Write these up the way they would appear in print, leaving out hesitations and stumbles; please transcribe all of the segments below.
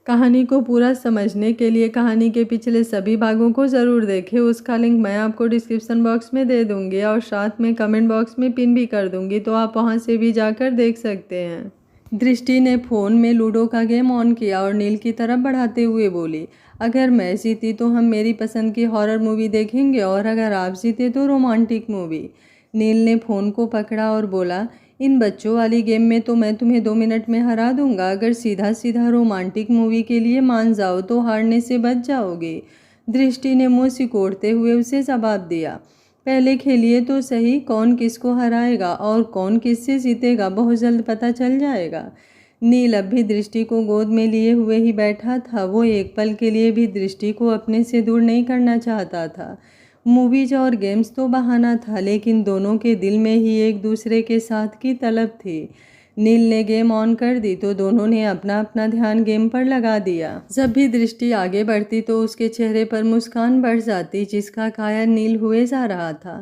कहानी को पूरा समझने के लिए कहानी के पिछले सभी भागों को ज़रूर देखें। उसका लिंक मैं आपको डिस्क्रिप्शन बॉक्स में दे दूँगी और साथ में कमेंट बॉक्स में पिन भी कर दूँगी, तो आप वहाँ से भी जाकर देख सकते हैं। दृष्टि ने फ़ोन में लूडो का गेम ऑन किया और नील की तरफ बढ़ाते हुए बोली, अगर मैं जीती तो हम मेरी पसंद की हॉरर मूवी देखेंगे और अगर आप जीते तो रोमांटिक मूवी। नील ने फ़ोन को पकड़ा और बोला, इन बच्चों वाली गेम में तो मैं तुम्हें 2 मिनट में हरा दूंगा। अगर सीधा सीधा रोमांटिक मूवी के लिए मान जाओ तो हारने से बच जाओगे। दृष्टि ने मुंह सिकोड़ते हुए उसे जवाब दिया, पहले खेलिए तो सही, कौन किसको हराएगा और कौन किससे जीतेगा बहुत जल्द पता चल जाएगा। नील अब भी दृष्टि को गोद में लिए हुए ही बैठा था। वो एक पल के लिए भी दृष्टि को अपने से दूर नहीं करना चाहता था। मूवीज और गेम्स तो बहाना था, लेकिन दोनों के दिल में ही एक दूसरे के साथ की तलब थी। नील ने गेम ऑन कर दी तो दोनों ने अपना अपना ध्यान गेम पर लगा दिया। जब भी दृष्टि आगे बढ़ती तो उसके चेहरे पर मुस्कान बढ़ जाती, जिसका कायर नील हुए जा रहा था।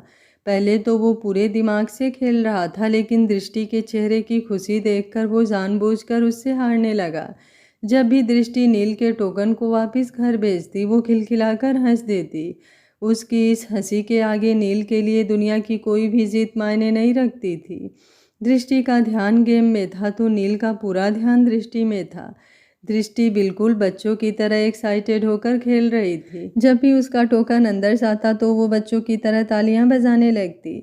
पहले तो वो पूरे दिमाग से खेल रहा था, लेकिन दृष्टि के चेहरे की खुशी देखकर वो जानबूझकर उससे हारने लगा। जब भी दृष्टि नील के टोकन को वापस घर भेजती, वो खिलखिलाकर हंस देती। उसकी इस हंसी के आगे नील के लिए दुनिया की कोई भी जीत मायने नहीं रखती थी। दृष्टि का ध्यान गेम में था तो नील का पूरा ध्यान दृष्टि में था। दृष्टि बिल्कुल बच्चों की तरह एक्साइटेड होकर खेल रही थी। जब भी उसका टोकन अंदर जाता तो वो बच्चों की तरह तालियां बजाने लगती।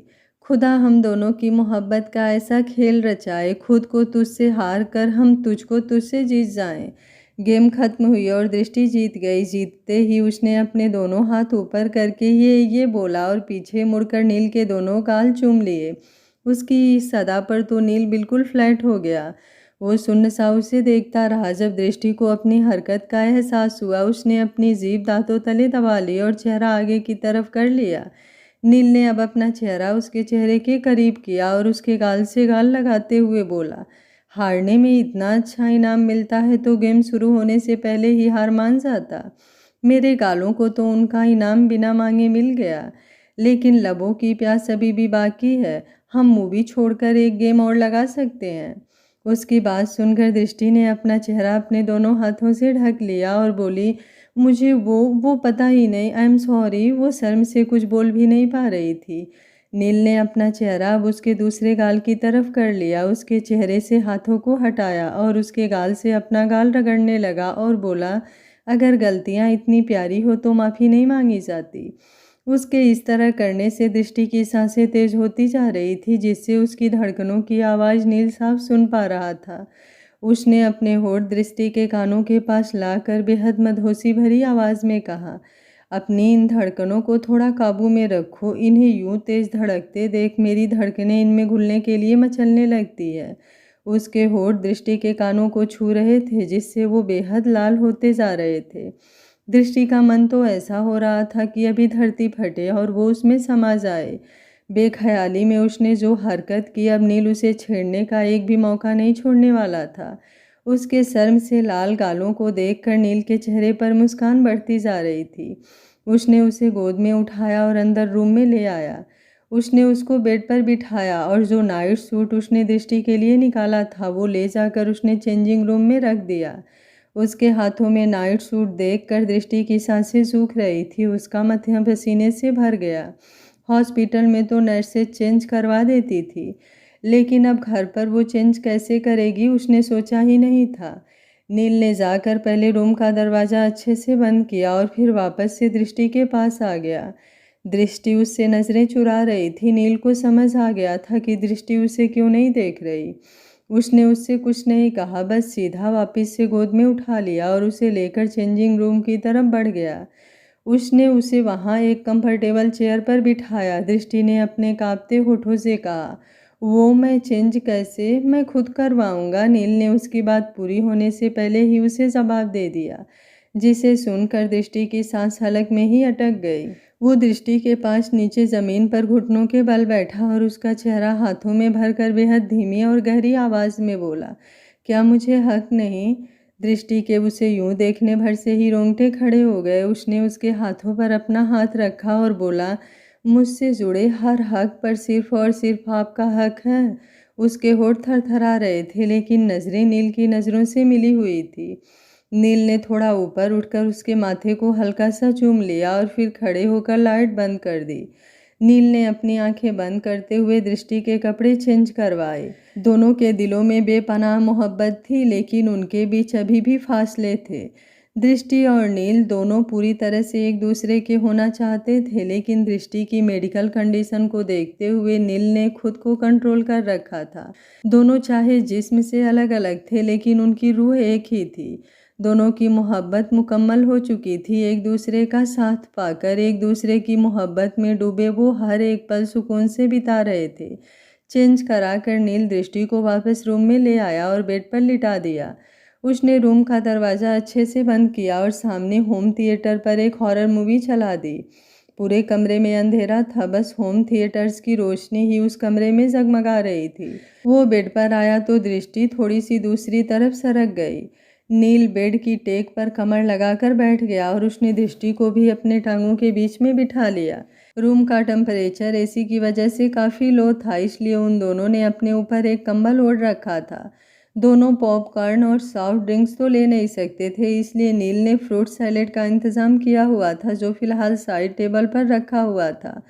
खुदा हम दोनों की मोहब्बत का ऐसा खेल रचाए, खुद को तुझसे हार कर हम तुझको तुझसे जीत जाएं। गेम खत्म हुई और दृष्टि जीत गई। जीतते ही उसने अपने दोनों हाथ ऊपर करके ये बोला और पीछे मुड़कर नील के दोनों गाल चूम लिए। उसकी इस सदा पर तो नील बिल्कुल फ्लैट हो गया। वो सुन्न सा उसे देखता रहा। जब दृष्टि को अपनी हरकत का एहसास हुआ, उसने अपनी जीभ दांतों तले दबा ली और चेहरा आगे की तरफ कर लिया। नील ने अब अपना चेहरा उसके चेहरे के करीब किया और उसके गाल से गाल लगाते हुए बोला, हारने में इतना अच्छा इनाम मिलता है तो गेम शुरू होने से पहले ही हार मान जाता। मेरे गालों को तो उनका इनाम बिना मांगे मिल गया, लेकिन लबों की प्यास अभी भी बाकी है। हम मूवी छोड़कर एक गेम और लगा सकते हैं। उसकी बात सुनकर दृष्टि ने अपना चेहरा अपने दोनों हाथों से ढक लिया और बोली, मुझे वो पता ही नहीं, आई एम सॉरी। वो शर्म से कुछ बोल भी नहीं पा रही थी। नील ने अपना चेहरा अब उसके दूसरे गाल की तरफ कर लिया, उसके चेहरे से हाथों को हटाया और उसके गाल से अपना गाल रगड़ने लगा और बोला, अगर गलतियां इतनी प्यारी हो तो माफ़ी नहीं मांगी जाती। उसके इस तरह करने से दृष्टि की सांसें तेज होती जा रही थी, जिससे उसकी धड़कनों की आवाज़ नील साफ सुन पा रहा था। उसने अपने होठ दृष्टि के कानों के पास लाकर बेहद मदहोशी भरी आवाज़ में कहा, अपनी इन धड़कनों को थोड़ा काबू में रखो। इन्हें यूं तेज धड़कते देख मेरी धड़कनें इनमें घुलने के लिए मचलने लगती है। उसके होठ दृष्टि के कानों को छू रहे थे, जिससे वो बेहद लाल होते जा रहे थे। दृष्टि का मन तो ऐसा हो रहा था कि अभी धरती फटे और वो उसमें समा जाए। बेख्याली में उसने जो हरकत की, अब नील उसे छेड़ने का एक भी मौका नहीं छोड़ने वाला था। उसके शर्म से लाल गालों को देखकर नील के चेहरे पर मुस्कान बढ़ती जा रही थी। उसने उसे गोद में उठाया और अंदर रूम में ले आया। उसने उसको बेड पर बिठाया और जो नाइट सूट उसने दृष्टि के लिए निकाला था वो ले जाकर उसने चेंजिंग रूम में रख दिया। उसके हाथों में नाइट सूट देखकर दृष्टि की सांसें सूख रही थी। उसका माथा पसीने से भर गया। हॉस्पिटल में तो नर्सें चेंज करवा देती थी, लेकिन अब घर पर वो चेंज कैसे करेगी, उसने सोचा ही नहीं था। नील ने जाकर पहले रूम का दरवाज़ा अच्छे से बंद किया और फिर वापस से दृष्टि के पास आ गया। दृष्टि उससे नज़रें चुरा रही थी। नील को समझ आ गया था कि दृष्टि उसे क्यों नहीं देख रही। उसने उससे कुछ नहीं कहा, बस सीधा वापस से गोद में उठा लिया और उसे लेकर चेंजिंग रूम की तरफ बढ़ गया। उसने उसे वहाँ एक कंफर्टेबल चेयर पर बिठाया। दृष्टि ने अपने कांपते होठों से कहा, वो मैं चेंज कैसे, मैं खुद करवाऊंगा। नील ने उसकी बात पूरी होने से पहले ही उसे जवाब दे दिया, जिसे सुनकर दृष्टि की सांस हलक में ही अटक गई। वो दृष्टि के पास नीचे ज़मीन पर घुटनों के बल बैठा और उसका चेहरा हाथों में भरकर बेहद धीमी और गहरी आवाज़ में बोला, क्या मुझे हक नहीं? दृष्टि के उसे यूं देखने भर से ही रोंगटे खड़े हो गए। उसने उसके हाथों पर अपना हाथ रखा और बोला, मुझसे जुड़े हर हक पर सिर्फ और सिर्फ आपका हक है। उसके होठ थरथरा रहे थे, लेकिन नज़रें नील की नज़रों से मिली हुई थी। नील ने थोड़ा ऊपर उठकर उसके माथे को हल्का सा चूम लिया और फिर खड़े होकर लाइट बंद कर दी। नील ने अपनी आंखें बंद करते हुए दृष्टि के कपड़े चेंज करवाए। दोनों के दिलों में बेपनाह मोहब्बत थी, लेकिन उनके बीच अभी भी फासले थे। दृष्टि और नील दोनों पूरी तरह से एक दूसरे के होना चाहते थे, लेकिन दृष्टि की मेडिकल कंडीशन को देखते हुए नील ने खुद को कंट्रोल कर रखा था। दोनों चाहे जिस्म से अलग अलग थे, लेकिन उनकी रूह एक ही थी। दोनों की मोहब्बत मुकम्मल हो चुकी थी। एक दूसरे का साथ पाकर एक दूसरे की मोहब्बत में डूबे वो हर एक पल सुकून से बिता रहे थे। चेंज कराकर नील दृष्टि को वापस रूम में ले आया और बेड पर लिटा दिया। उसने रूम का दरवाज़ा अच्छे से बंद किया और सामने होम थिएटर पर एक हॉरर मूवी चला दी। पूरे कमरे में अंधेरा था, बस होम थिएटर्स की रोशनी ही उस कमरे में जगमगा रही थी। वो बेड पर आया तो दृष्टि थोड़ी सी दूसरी तरफ सरक गई। नील बेड की टेक पर कमर लगाकर बैठ गया और उसने दृष्टि को भी अपने टांगों के बीच में बिठा लिया। रूम का टेम्परेचर एसी की वजह से काफ़ी लो था, इसलिए उन दोनों ने अपने ऊपर एक कंबल ओढ़ रखा था। दोनों पॉपकॉर्न और सॉफ्ट ड्रिंक्स तो ले नहीं सकते थे, इसलिए नील ने फ्रूट सैलेड का इंतज़ाम किया हुआ था, जो फिलहाल साइड टेबल पर रखा हुआ था।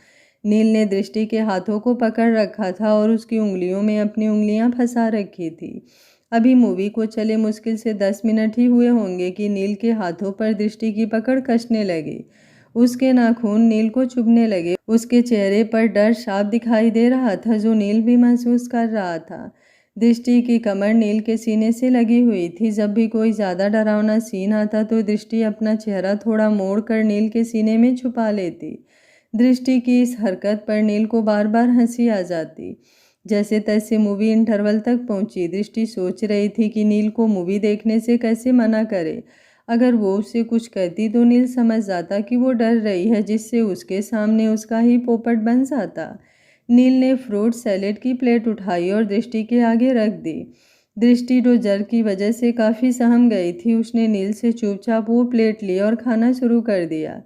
नील ने दृष्टि के हाथों को पकड़ रखा था और उसकी उंगलियों में अपनी उंगलियां फंसा रखी थी। अभी मूवी को चले मुश्किल से 10 मिनट ही हुए होंगे कि नील के हाथों पर दृष्टि की पकड़ कसने लगी। उसके नाखून नील को चुभने लगे। उसके चेहरे पर डर साफ दिखाई दे रहा था, जो नील भी महसूस कर रहा था। दृष्टि की कमर नील के सीने से लगी हुई थी। जब भी कोई ज़्यादा डरावना सीन आता तो दृष्टि अपना चेहरा थोड़ा मोड़ कर नील के सीने में छुपा लेती। दृष्टि की इस हरकत पर नील को बार बार हंसी आ जाती। जैसे तैसे मूवी इंटरवल तक पहुंची। दृष्टि सोच रही थी कि नील को मूवी देखने से कैसे मना करे। अगर वो उसे कुछ कहती तो नील समझ जाता कि वो डर रही है, जिससे उसके सामने उसका ही पोपट बन जाता। नील ने फ्रूट सैलेड की प्लेट उठाई और दृष्टि के आगे रख दी। दृष्टि जो जर की वजह से काफ़ी सहम गई थी, उसने नील से चुपचाप वो प्लेट ली और खाना शुरू कर दिया।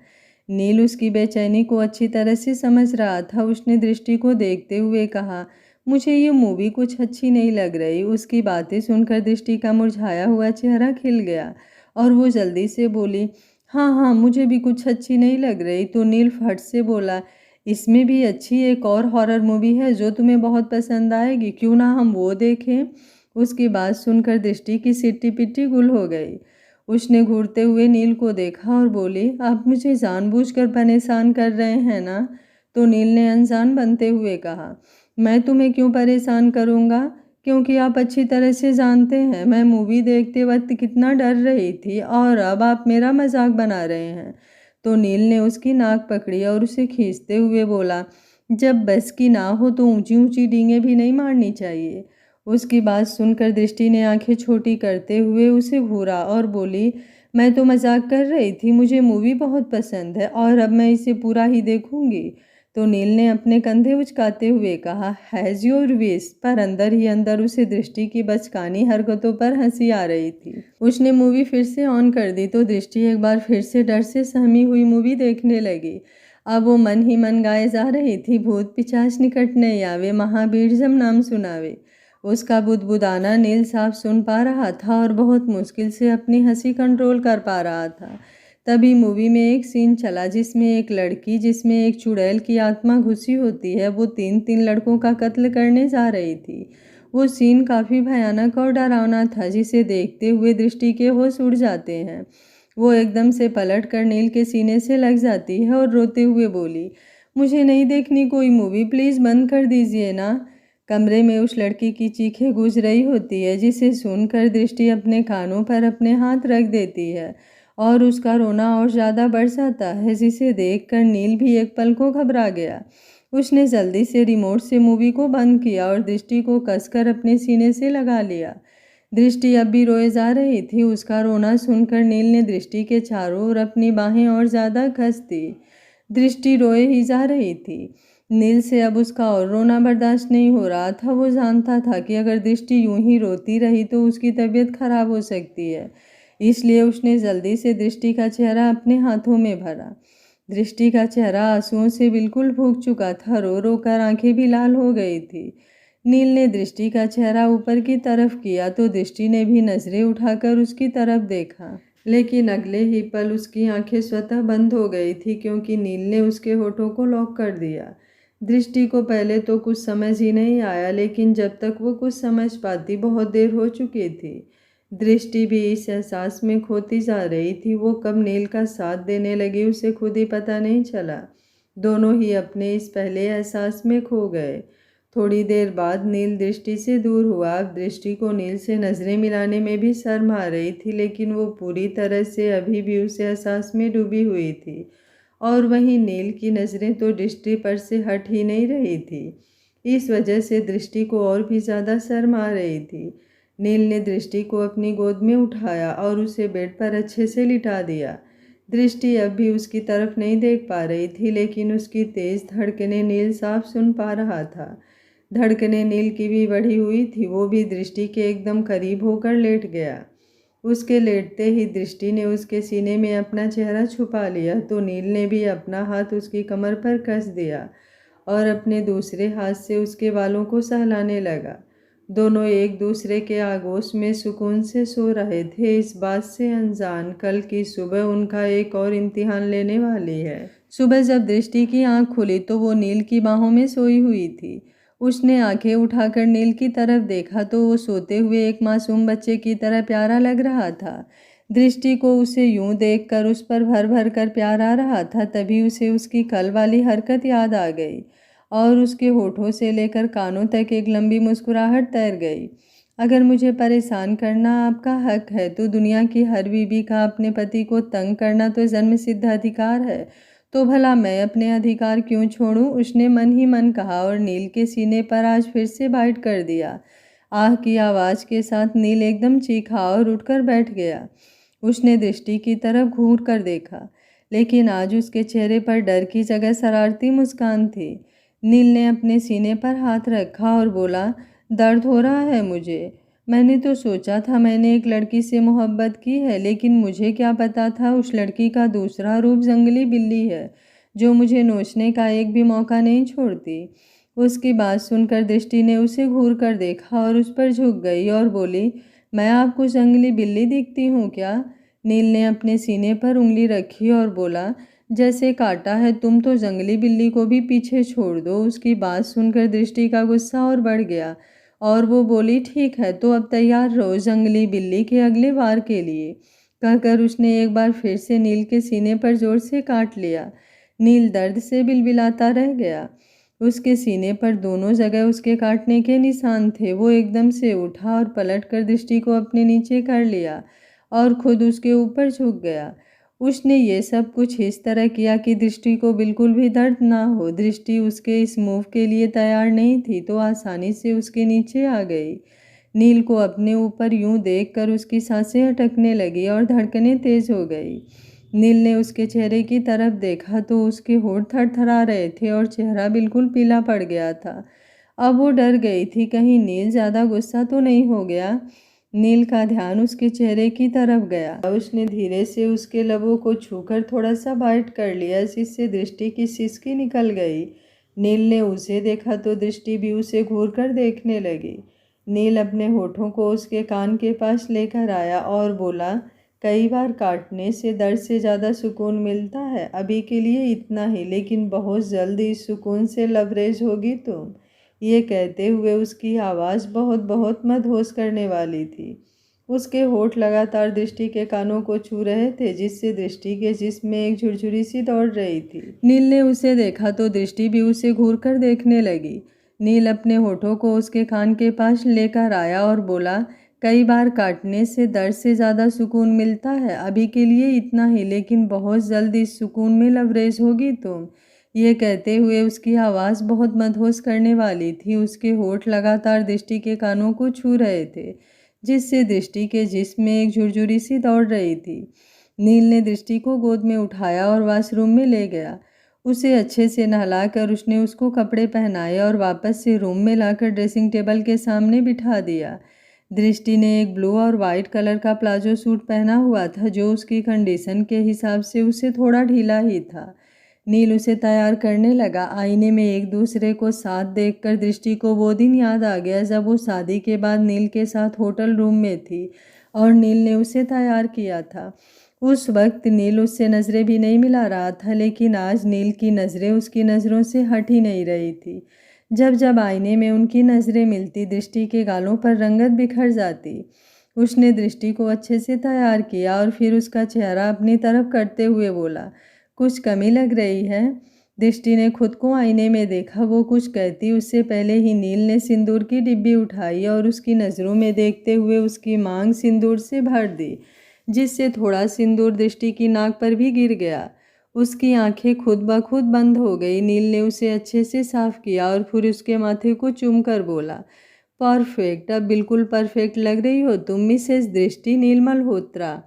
नील उसकी बेचैनी को अच्छी तरह से समझ रहा था। उसने दृष्टि को देखते हुए कहा, मुझे ये मूवी कुछ अच्छी नहीं लग रही। उसकी बातें सुनकर दृष्टि का मुरझाया हुआ चेहरा खिल गया और वो जल्दी से बोली, हाँ हाँ, मुझे भी कुछ अच्छी नहीं लग रही। तो नील फट से बोला, इसमें भी अच्छी एक और हॉरर मूवी है जो तुम्हें बहुत पसंद आएगी, क्यों ना हम वो देखें। उसकी बात सुनकर दृष्टि की सिट्टी पिट्टी गुल हो गई। उसने घूरते हुए नील को देखा और बोली, आप मुझे जानबूझकर परेशान कर रहे हैं ना। तो नील ने अनजान बनते हुए कहा, मैं तुम्हें क्यों परेशान करूँगा, क्योंकि आप अच्छी तरह से जानते हैं मैं मूवी देखते वक्त कितना डर रही थी, और अब आप मेरा मजाक बना रहे हैं। तो नील ने उसकी नाक पकड़ी और उसे खींचते हुए बोला, जब बस की ना हो तो ऊंची ऊंची डींगें भी नहीं मारनी चाहिए। उसकी बात सुनकर दृष्टि ने आंखें छोटी करते हुए उसे घूरा और बोली, मैं तो मजाक कर रही थी, मुझे मूवी बहुत पसंद है और अब मैं इसे पूरा ही देखूंगी। तो नील ने अपने कंधे उचकाते हुए कहा, हैज़ योर विश। पर अंदर ही अंदर उसे दृष्टि की बचकानी हरकतों पर हंसी आ रही थी। उसने मूवी फिर से ऑन कर दी तो दृष्टि एक बार फिर से डर से सहमी हुई मूवी देखने लगी। अब वो मन ही मन गाए जा रही थी, भूत पिशाच निकट नहीं आवे, महावीर जब नाम सुनावे। उसका बुदबुदाना नील साफ सुन पा रहा था और बहुत मुश्किल से अपनी हंसी कंट्रोल कर पा रहा था। तभी मूवी में एक सीन चला जिसमें एक लड़की, जिसमें एक चुड़ैल की आत्मा घुसी होती है, वो 3 लड़कों का कत्ल करने जा रही थी। वो सीन काफ़ी भयानक और डरावना था, जिसे देखते हुए दृष्टि के होश उड़ जाते हैं। वो एकदम से पलट कर नील के सीने से लग जाती है और रोते हुए बोली, मुझे नहीं देखनी कोई मूवी, प्लीज़ बंद कर दीजिए ना। कमरे में उस लड़की की चीखें गूंज रही होती है, जिसे सुनकर दृष्टि अपने कानों पर अपने हाथ रख देती है और उसका रोना और ज़्यादा बढ़ जाता है, जिसे देखकर नील भी एक पल को घबरा गया। उसने जल्दी से रिमोट से मूवी को बंद किया और दृष्टि को कसकर अपने सीने से लगा लिया। दृष्टि अब भी रोए जा रही थी। उसका रोना सुनकर नील ने दृष्टि के चारों ओर अपनी बाहें और ज़्यादा कस दी। दृष्टि रोए ही जा रही थी। नील से अब उसका और रोना बर्दाश्त नहीं हो रहा था। वो जानता था कि अगर दृष्टि यूं ही रोती रही तो उसकी तबीयत खराब हो सकती है, इसलिए उसने जल्दी से दृष्टि का चेहरा अपने हाथों में भरा। दृष्टि का चेहरा आंसुओं से बिल्कुल भूग चुका था, रो रो कर आंखें भी लाल हो गई थी। नील ने दृष्टि का चेहरा ऊपर की तरफ किया तो दृष्टि ने भी नजरें उठाकर उसकी तरफ देखा। लेकिन अगले ही पल उसकी आंखें स्वतः बंद हो गई थी क्योंकि नील ने उसके होठों को लॉक कर दिया। दृष्टि को पहले तो कुछ समझ ही नहीं आया, लेकिन जब तक वो कुछ समझ पाती बहुत देर हो चुकी थी। दृष्टि भी इस एहसास में खोती जा रही थी। वो कब नील का साथ देने लगी उसे खुद ही पता नहीं चला। दोनों ही अपने इस पहले एहसास में खो गए। थोड़ी देर बाद नील दृष्टि से दूर हुआ। अब दृष्टि को नील से नज़रें मिलाने में भी शर्म आ रही थी, लेकिन वो पूरी तरह से अभी भी उस एहसास में डूबी हुई थी। और वहीं नील की नज़रें तो दृष्टि पर से हट ही नहीं रही थी। इस वजह से दृष्टि को और भी ज़्यादा शर्म आ रही थी। नील ने दृष्टि को अपनी गोद में उठाया और उसे बेड पर अच्छे से लिटा दिया। दृष्टि अब भी उसकी तरफ नहीं देख पा रही थी, लेकिन उसकी तेज़ धड़कनें नील साफ सुन पा रहा था। धड़कनें नील की भी बढ़ी हुई थी। वो भी दृष्टि के एकदम करीब होकर लेट गया। उसके लेटते ही दृष्टि ने उसके सीने में अपना चेहरा छुपा लिया तो नील ने भी अपना हाथ उसकी कमर पर कस दिया और अपने दूसरे हाथ से उसके बालों को सहलाने लगा। दोनों एक दूसरे के आगोश में सुकून से सो रहे थे, इस बात से अनजान कल की सुबह उनका एक और इम्तिहान लेने वाली है। सुबह जब दृष्टि की आंख खुली तो वो नील की बाहों में सोई हुई थी। उसने आंखें उठाकर नील की तरफ देखा तो वो सोते हुए एक मासूम बच्चे की तरह प्यारा लग रहा था। दृष्टि को उसे यूं देखकर उस पर भर भर कर प्यार आ रहा था। तभी उसे उसकी कल वाली हरकत याद आ गई और उसके होठों से लेकर कानों तक एक लंबी मुस्कुराहट तैर गई। अगर मुझे परेशान करना आपका हक है तो दुनिया की हर बीवी का अपने पति को तंग करना तो जन्मसिद्ध अधिकार है, तो भला मैं अपने अधिकार क्यों छोड़ूं? उसने मन ही मन कहा और नील के सीने पर आज फिर से बाइट कर दिया। आह की आवाज़ के साथ नील एकदम चीखा और उठकर बैठ गया। उसने दृष्टि की तरफ घूर कर देखा, लेकिन आज उसके चेहरे पर डर की जगह शरारती मुस्कान थी। नील ने अपने सीने पर हाथ रखा और बोला, दर्द हो रहा है मुझे। मैंने तो सोचा था मैंने एक लड़की से मोहब्बत की है, लेकिन मुझे क्या पता था उस लड़की का दूसरा रूप जंगली बिल्ली है जो मुझे नोचने का एक भी मौका नहीं छोड़ती। उसकी बात सुनकर दृष्टि ने उसे घूर कर देखा और उस पर झुक गई और बोली, मैं आपको जंगली बिल्ली दिखती हूँ क्या? नील ने अपने सीने पर उंगली रखी और बोला, जैसे काटा है तुम तो जंगली बिल्ली को भी पीछे छोड़ दो। उसकी बात सुनकर दृष्टि का गुस्सा और बढ़ गया और वो बोली, ठीक है तो अब तैयार रहो जंगली बिल्ली के अगले वार के लिए। कहकर उसने एक बार फिर से नील के सीने पर जोर से काट लिया। नील दर्द से बिलबिलाता रह गया। उसके सीने पर दोनों जगह उसके काटने के निशान थे। वो एकदम से उठा और पलटकर दृष्टि को अपने नीचे कर लिया और खुद उसके ऊपर झुक गया। उसने ये सब कुछ इस तरह किया कि दृष्टि को बिल्कुल भी दर्द ना हो। दृष्टि उसके इस मूव के लिए तैयार नहीं थी तो आसानी से उसके नीचे आ गई। नील को अपने ऊपर यूं देखकर उसकी सांसें अटकने लगी और धड़कनें तेज हो गई। नील ने उसके चेहरे की तरफ देखा तो उसके होंठ थरथरा रहे थे और चेहरा बिल्कुल पीला पड़ गया था। अब वो डर गई थी कहीं नील ज़्यादा गुस्सा तो नहीं हो गया। नील का ध्यान उसके चेहरे की तरफ गया। उसने धीरे से उसके लबों को छूकर थोड़ा सा बाइट कर लिया, जिससे दृष्टि की सिसकी निकल गई। नील ने उसे देखा तो दृष्टि भी उसे घूर कर देखने लगी। नील अपने होठों को उसके कान के पास लेकर आया और बोला, कई बार काटने से दर्द से ज़्यादा सुकून मिलता है। अभी के लिए इतना ही, लेकिन बहुत जल्द इस सुकून से लबरेज होगी तुम। ये कहते हुए उसकी आवाज़ बहुत बहुत मदहोश करने वाली थी। उसके होठ लगातार दृष्टि के कानों को छू रहे थे, जिससे दृष्टि के जिस्म में एक झुरझुरी सी दौड़ रही थी। नील ने उसे देखा तो दृष्टि भी उसे घूर कर देखने लगी। नील अपने होठों को उसके कान के पास लेकर आया और बोला, कई बार काटने से दर्द से ज़्यादा सुकून मिलता है। अभी के लिए इतना ही, लेकिन बहुत जल्द इस सुकून में लबरेज होगी तुम। ये कहते हुए उसकी आवाज़ बहुत मदहोश करने वाली थी। उसके होठ लगातार दृष्टि के कानों को छू रहे थे, जिससे दृष्टि के जिस्म में एक झुरझुरी सी दौड़ रही थी। नील ने दृष्टि को गोद में उठाया और वॉशरूम में ले गया। उसे अच्छे से नहलाकर उसने उसको कपड़े पहनाए और वापस से रूम में लाकर ड्रेसिंग टेबल के सामने बिठा दिया। दृष्टि ने एक ब्लू और वाइट कलर का प्लाजो सूट पहना हुआ था, जो उसकी कंडीशन के हिसाब से उसे थोड़ा ढीला ही था। नील उसे तैयार करने लगा। आईने में एक दूसरे को साथ देखकर दृष्टि को वो दिन याद आ गया जब वो शादी के बाद नील के साथ होटल रूम में थी और नील ने उसे तैयार किया था। उस वक्त नील उससे नज़रें भी नहीं मिला रहा था, लेकिन आज नील की नज़रें उसकी नज़रों से हट ही नहीं रही थी। जब जब आईने में उनकी नज़रें मिलती, दृष्टि के गालों पर रंगत बिखर जाती। उसने दृष्टि को अच्छे से तैयार किया और फिर उसका चेहरा अपनी तरफ करते हुए बोला, कुछ कमी लग रही है। दृष्टि ने खुद को आईने में देखा। वो कुछ कहती उससे पहले ही नील ने सिंदूर की डिब्बी उठाई और उसकी नज़रों में देखते हुए उसकी मांग सिंदूर से भर दी, जिससे थोड़ा सिंदूर दृष्टि की नाक पर भी गिर गया। उसकी आंखें खुद ब खुद बंद हो गई। नील ने उसे अच्छे से साफ किया और फिर उसके माथे को चूमकर बोला, परफेक्ट, अब बिल्कुल परफेक्ट लग रही हो तुम मिसेस दृष्टि नील मल्होत्रा।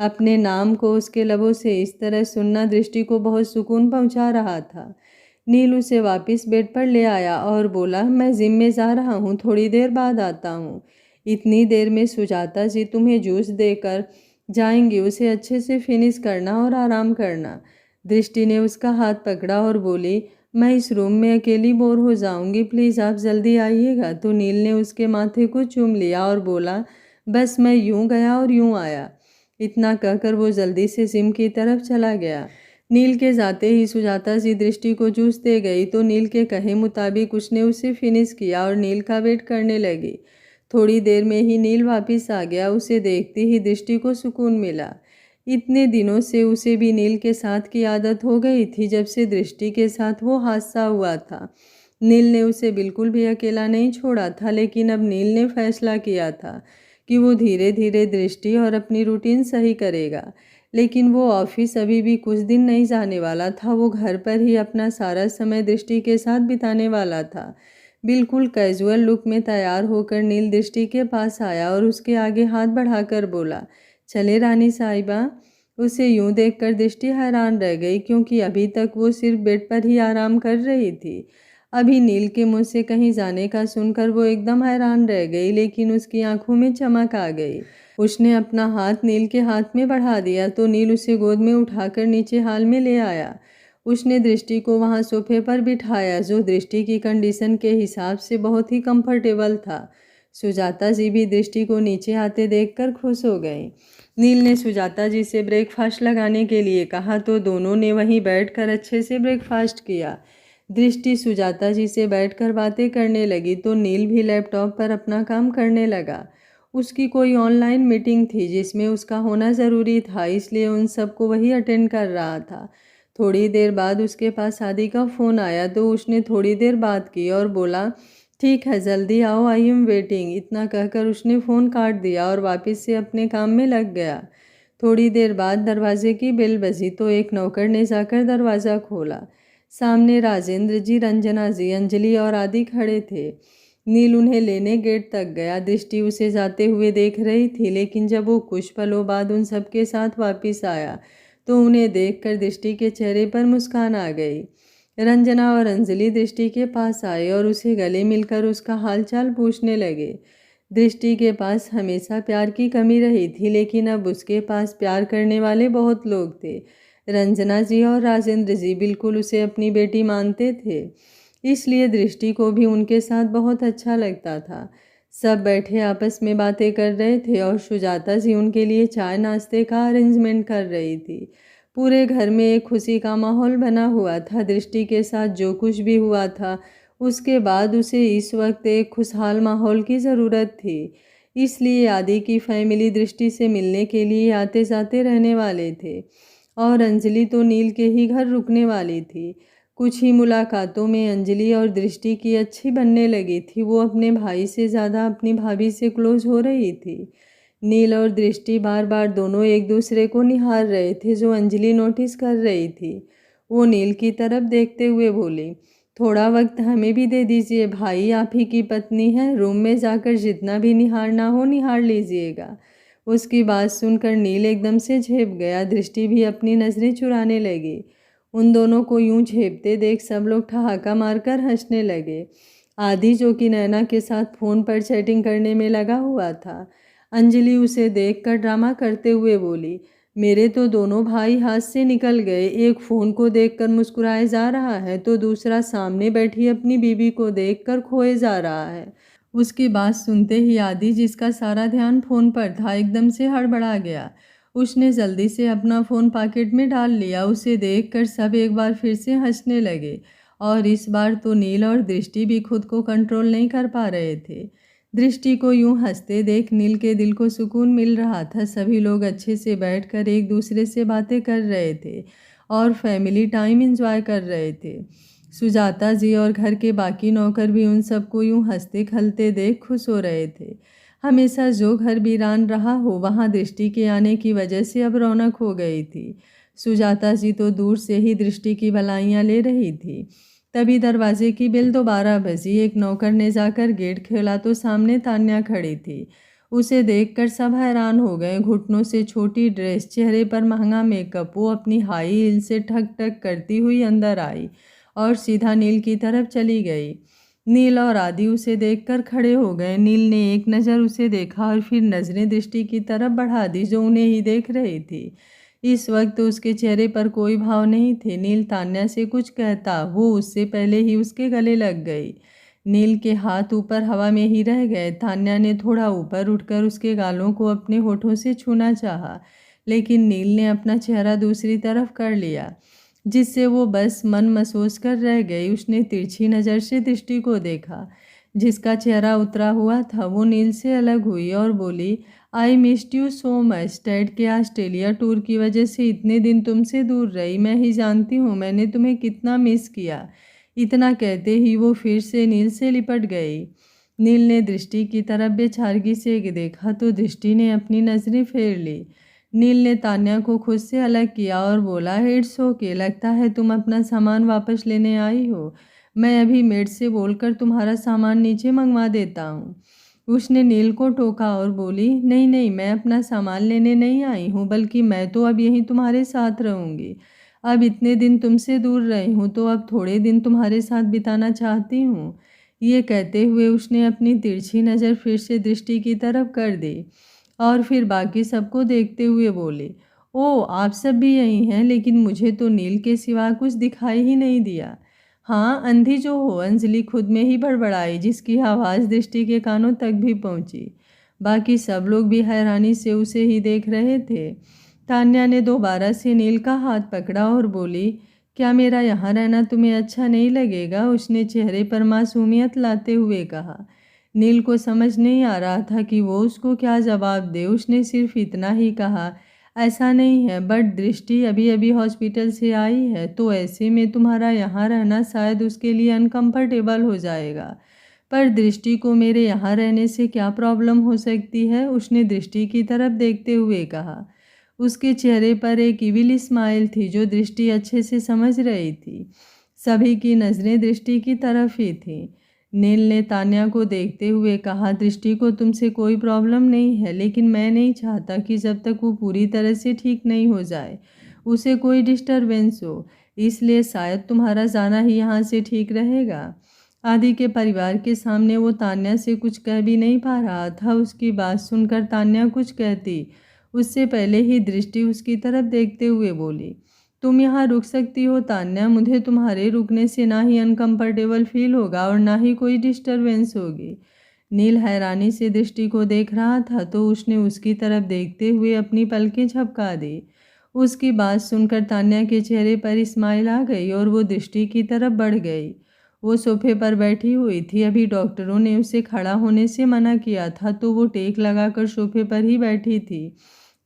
अपने नाम को उसके लबों से इस तरह सुनना दृष्टि को बहुत सुकून पहुंचा रहा था। नील उसे वापस बेड पर ले आया और बोला, मैं जिम में जा रहा हूँ, थोड़ी देर बाद आता हूँ। इतनी देर में सुजाता जी तुम्हें जूस देकर जाएंगी, उसे अच्छे से फिनिश करना और आराम करना। दृष्टि ने उसका हाथ पकड़ा और बोली, मैं इस रूम में अकेली बोर हो जाऊंगी, प्लीज़ आप जल्दी आइएगा। तो नील ने उसके माथे को चूम लिया और बोला, बस मैं यूं गया और यूं आया। इतना कहकर वो जल्दी से जिम की तरफ चला गया। नील के जाते ही सुजाता जी दृष्टि को जूस दे गई, तो नील के कहे मुताबिक उसने उसे फिनिश किया और नील का वेट करने लगी। थोड़ी देर में ही नील वापस आ गया। उसे देखते ही दृष्टि को सुकून मिला। इतने दिनों से उसे भी नील के साथ की आदत हो गई थी, जब से दृष्टि के साथ वो हादसा हुआ था। नील ने उसे बिल्कुल भी अकेला नहीं छोड़ा था, लेकिन अब नील ने फैसला किया था कि वो धीरे धीरे दृष्टि और अपनी रूटीन सही करेगा। लेकिन वो ऑफिस अभी भी कुछ दिन नहीं जाने वाला था। वो घर पर ही अपना सारा समय दृष्टि के साथ बिताने वाला था। बिल्कुल कैजुअल लुक में तैयार होकर नील दृष्टि के पास आया और उसके आगे हाथ बढ़ाकर बोला, चले रानी साहिबा। उसे यूं देखकर दृष्टि हैरान रह गई, क्योंकि अभी तक वो सिर्फ बेड पर ही आराम कर रही थी। अभी नील के मुंह से कहीं जाने का सुनकर वो एकदम हैरान रह गई, लेकिन उसकी आंखों में चमक आ गई। उसने अपना हाथ नील के हाथ में बढ़ा दिया तो नील उसे गोद में उठाकर नीचे हाल में ले आया। उसने दृष्टि को वहां सोफे पर बिठाया, जो दृष्टि की कंडीशन के हिसाब से बहुत ही कंफर्टेबल था। सुजाता जी भी दृष्टि को नीचे आते देखकर खुश हो गई। नील ने सुजाता जी से ब्रेकफास्ट लगाने के लिए कहा, तो दोनों ने वहीं बैठकर अच्छे से ब्रेकफास्ट किया। दृष्टि सुजाता जी से बैठकर बातें करने लगी, तो नील भी लैपटॉप पर अपना काम करने लगा। उसकी कोई ऑनलाइन मीटिंग थी जिसमें उसका होना ज़रूरी था, इसलिए उन सबको वही अटेंड कर रहा था। थोड़ी देर बाद उसके पास आदि का फ़ोन आया, तो उसने थोड़ी देर बात की और बोला, ठीक है जल्दी आओ, आई एम वेटिंग। इतना कहकर उसने फ़ोन काट दिया और वापस से अपने काम में लग गया। थोड़ी देर बाद दरवाजे की बेल बजी, तो एक नौकर ने जाकर दरवाज़ा खोला। सामने राजेंद्र जी, रंजना जी, अंजलि और आदि खड़े थे। नील उन्हें लेने गेट तक गया। दृष्टि उसे जाते हुए देख रही थी, लेकिन जब वो कुछ पलों बाद उन सबके साथ वापस आया, तो उन्हें देखकर दृष्टि के चेहरे पर मुस्कान आ गई। रंजना और अंजलि दृष्टि के पास आए और उसे गले मिलकर उसका हालचाल पूछने लगे। दृष्टि के पास हमेशा प्यार की कमी रही थी, लेकिन अब उसके पास प्यार करने वाले बहुत लोग थे। रंजना जी और राजेंद्र जी बिल्कुल उसे अपनी बेटी मानते थे, इसलिए दृष्टि को भी उनके साथ बहुत अच्छा लगता था। सब बैठे आपस में बातें कर रहे थे और सुजाता जी उनके लिए चाय नाश्ते का अरेंजमेंट कर रही थी। पूरे घर में एक खुशी का माहौल बना हुआ था। दृष्टि के साथ जो कुछ भी हुआ था, उसके बाद उसे इस वक्त एक खुशहाल माहौल की ज़रूरत थी। इसलिए आदि की फैमिली दृष्टि से मिलने के लिए आते जाते रहने वाले थे और अंजलि तो नील के ही घर रुकने वाली थी। कुछ ही मुलाकातों में अंजलि और दृष्टि की अच्छी बनने लगी थी। वो अपने भाई से ज़्यादा अपनी भाभी से क्लोज हो रही थी। नील और दृष्टि बार बार दोनों एक दूसरे को निहार रहे थे, जो अंजलि नोटिस कर रही थी। वो नील की तरफ देखते हुए बोली, थोड़ा वक्त हमें भी दे दीजिए, भाई आप ही की पत्नी है, रूम में जाकर जितना भी निहारना हो निहार लीजिएगा। उसकी बात सुनकर नील एकदम से झेप गया। दृष्टि भी अपनी नज़रें चुराने लगी। उन दोनों को यूं झेपते देख सब लोग ठहाका मारकर हंसने लगे। आदि, जो कि नैना के साथ फ़ोन पर चैटिंग करने में लगा हुआ था, अंजलि उसे देखकर ड्रामा करते हुए बोली, मेरे तो दोनों भाई हाथ से निकल गए। एक फ़ोन को देखकर मुस्कुराए जा रहा है, तो दूसरा सामने बैठी अपनी बीवी को देखकर खोए जा रहा है। उसकी बात सुनते ही आदि, जिसका सारा ध्यान फ़ोन पर था, एकदम से हड़बड़ा गया। उसने जल्दी से अपना फ़ोन पॉकेट में डाल लिया। उसे देखकर सब एक बार फिर से हंसने लगे और इस बार तो नील और दृष्टि भी खुद को कंट्रोल नहीं कर पा रहे थे। दृष्टि को यूं हंसते देख नील के दिल को सुकून मिल रहा था। सभी लोग अच्छे से बैठकर एक दूसरे से बातें कर रहे थे और फैमिली टाइम एंजॉय कर रहे थे। सुजाता जी और घर के बाकी नौकर भी उन सबको यूं हंसते खलते देख खुश हो रहे थे। हमेशा जो घर वीरान रहा हो, वहाँ दृष्टि के आने की वजह से अब रौनक हो गई थी। सुजाता जी तो दूर से ही दृष्टि की भलाइयाँ ले रही थी। तभी दरवाजे की बेल दोबारा बजी। एक नौकर ने जाकर गेट खोला तो सामने तान्या खड़ी थी। उसे देखकर सब हैरान हो गए। घुटनों से छोटी ड्रेस, चेहरे पर महंगा मेकअप, वो अपनी हाई हील से ठक ठक करती हुई अंदर आई और सीधा नील की तरफ चली गई। नील और आदि उसे देखकर खड़े हो गए। नील ने एक नज़र उसे देखा और फिर नज़रें दृष्टि की तरफ बढ़ा दी, जो उन्हें ही देख रही थी। इस वक्त उसके चेहरे पर कोई भाव नहीं थे। नील तान्या से कुछ कहता, वो उससे पहले ही उसके गले लग गई। नील के हाथ ऊपर हवा में ही रह गए। तान्या ने थोड़ा ऊपर उठकर उसके गालों को अपने होठों से छूना चाहा, लेकिन नील ने अपना चेहरा दूसरी तरफ कर लिया, जिससे वो बस मन महसूस कर रह गई। उसने तिरछी नज़र से दृष्टि को देखा, जिसका चेहरा उतरा हुआ था। वो नील से अलग हुई और बोली, I missed you so much. Dad के ऑस्ट्रेलिया टूर की वजह से इतने दिन तुमसे दूर रही। मैं ही जानती हूँ मैंने तुम्हें कितना मिस किया। इतना कहते ही वो फिर से नील से लिपट गई। नील ने दृष्टि की तरफ बेचारगी से देखा तो दृष्टि ने अपनी नज़रें फेर ली। नील ने तान्या को खुद से अलग किया और बोला, इट्स ओके, लगता है तुम अपना सामान वापस लेने आई हो। मैं अभी मेड से बोलकर तुम्हारा सामान नीचे मंगवा देता हूँ। उसने नील को टोका और बोली, नहीं नहीं, मैं अपना सामान लेने नहीं आई हूँ, बल्कि मैं तो अब यहीं तुम्हारे साथ रहूँगी। अब इतने दिन तुमसे दूर रही हूँ तो अब थोड़े दिन तुम्हारे साथ बिताना चाहती हूँ। ये कहते हुए उसने अपनी तिरछी नज़र फिर से दृष्टि की तरफ कर दी और फिर बाकी सबको देखते हुए बोले, ओ आप सब भी यहीं हैं, लेकिन मुझे तो नील के सिवा कुछ दिखाई ही नहीं दिया। हाँ, अंधी जो हो, अंजलि खुद में ही बड़बड़ाई, जिसकी आवाज़ दृष्टि के कानों तक भी पहुंची। बाकी सब लोग भी हैरानी से उसे ही देख रहे थे। तान्या ने दोबारा से नील का हाथ पकड़ा और बोली, क्या मेरा यहाँ रहना तुम्हें अच्छा नहीं लगेगा? उसने चेहरे पर मासूमियत लाते हुए कहा। नील को समझ नहीं आ रहा था कि वो उसको क्या जवाब दे। उसने सिर्फ इतना ही कहा, ऐसा नहीं है, बट दृष्टि अभी अभी हॉस्पिटल से आई है, तो ऐसे में तुम्हारा यहाँ रहना शायद उसके लिए अनकंफर्टेबल हो जाएगा। पर दृष्टि को मेरे यहाँ रहने से क्या प्रॉब्लम हो सकती है? उसने दृष्टि की तरफ देखते हुए कहा। उसके चेहरे पर एक इविल स्माइल थी, जो दृष्टि अच्छे से समझ रही थी। सभी की नज़रें दृष्टि की तरफ ही थीं। नील ने तान्या को देखते हुए कहा, दृष्टि को तुमसे कोई प्रॉब्लम नहीं है, लेकिन मैं नहीं चाहता कि जब तक वो पूरी तरह से ठीक नहीं हो जाए उसे कोई डिस्टरबेंस हो, इसलिए शायद तुम्हारा जाना ही यहाँ से ठीक रहेगा। आदि के परिवार के सामने वो तान्या से कुछ कह भी नहीं पा रहा था। उसकी बात सुनकर तान्या कुछ कहती उससे पहले ही दृष्टि उसकी तरफ देखते हुए बोली, तुम यहाँ रुक सकती हो तान्या, मुझे तुम्हारे रुकने से ना ही अनकंफर्टेबल फील होगा और ना ही कोई डिस्टरबेंस होगी। नील हैरानी से दृष्टि को देख रहा था तो उसने उसकी तरफ देखते हुए अपनी पलकें झपका दी। उसकी बात सुनकर तान्या के चेहरे पर स्माइल आ गई और वो दृष्टि की तरफ बढ़ गई। वो सोफे पर बैठी हुई थी। अभी डॉक्टरों ने उसे खड़ा होने से मना किया था तो वो टेक लगाकर सोफे पर ही बैठी थी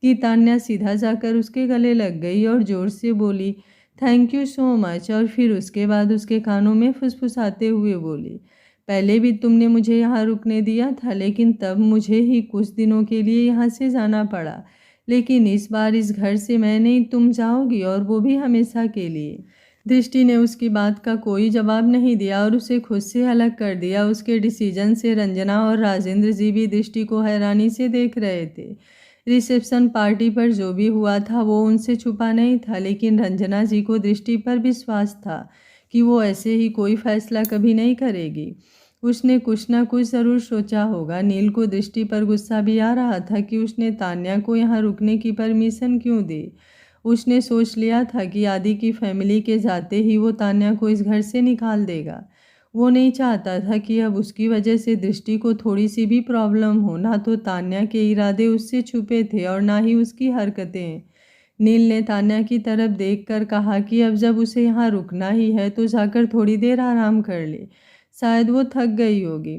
कि तान्या सीधा जाकर उसके गले लग गई और ज़ोर से बोली, थैंक यू सो मच। और फिर उसके बाद उसके कानों में फुसफुसाते हुए बोली, पहले भी तुमने मुझे यहाँ रुकने दिया था, लेकिन तब मुझे ही कुछ दिनों के लिए यहाँ से जाना पड़ा, लेकिन इस बार इस घर से मैं नहीं, तुम जाओगी, और वो भी हमेशा के लिए। दृष्टि ने उसकी बात का कोई जवाब नहीं दिया और उसे खुद से अलग कर दिया। उसके डिसीजन से रंजना और राजेंद्र जी भी दृष्टि को हैरानी से देख रहे थे। रिसेप्शन पार्टी पर जो भी हुआ था वो उनसे छुपा नहीं था, लेकिन रंजना जी को दृष्टि पर विश्वास था कि वो ऐसे ही कोई फैसला कभी नहीं करेगी। उसने कुछ ना कुछ ज़रूर सोचा होगा। नील को दृष्टि पर गुस्सा भी आ रहा था कि उसने तान्या को यहाँ रुकने की परमिशन क्यों दी। उसने सोच लिया था कि आदि की फैमिली के जाते ही वो तान्या को इस घर से निकाल देगा। वो नहीं चाहता था कि अब उसकी वजह से दृष्टि को थोड़ी सी भी प्रॉब्लम हो। ना तो तान्या के इरादे उससे छुपे थे और ना ही उसकी हरकतें। नील ने तान्या की तरफ देखकर कहा कि अब जब उसे यहाँ रुकना ही है तो जाकर थोड़ी देर आराम कर ले, शायद वो थक गई होगी।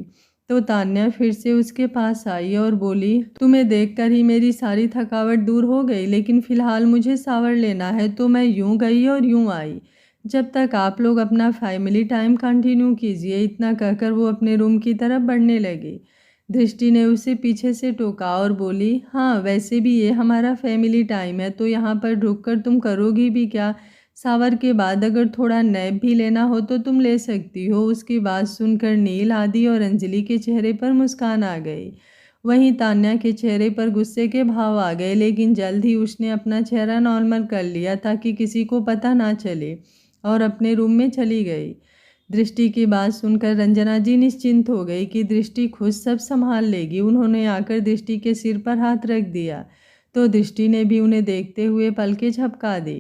तो तान्या फिर से उसके पास आई और बोली, तुम्हें देखकर ही मेरी सारी थकावट दूर हो गई, लेकिन फ़िलहाल मुझे शावर लेना है तो मैं यूं गई और यूं आई। जब तक आप लोग अपना फैमिली टाइम कंटिन्यू कीजिए। इतना कहकर वो अपने रूम की तरफ बढ़ने लगी। दृष्टि ने उसे पीछे से टोका और बोली, हाँ वैसे भी ये हमारा फैमिली टाइम है तो यहाँ पर रुक कर तुम करोगी भी क्या? शावर के बाद अगर थोड़ा नैप भी लेना हो तो तुम ले सकती हो। उसकी बात सुनकर नील, आदि और अंजलि के चेहरे पर मुस्कान आ गई। वहीं तान्या के चेहरे पर गुस्से के भाव आ गए, लेकिन जल्द ही उसने अपना चेहरा नॉर्मल कर लिया ताकि किसी को पता ना चले और अपने रूम में चली गई। दृष्टि की बात सुनकर रंजना जी निश्चिंत हो गई कि दृष्टि खुद सब संभाल लेगी। उन्होंने आकर दृष्टि के सिर पर हाथ रख दिया तो दृष्टि ने भी उन्हें देखते हुए पलकें झपका दी।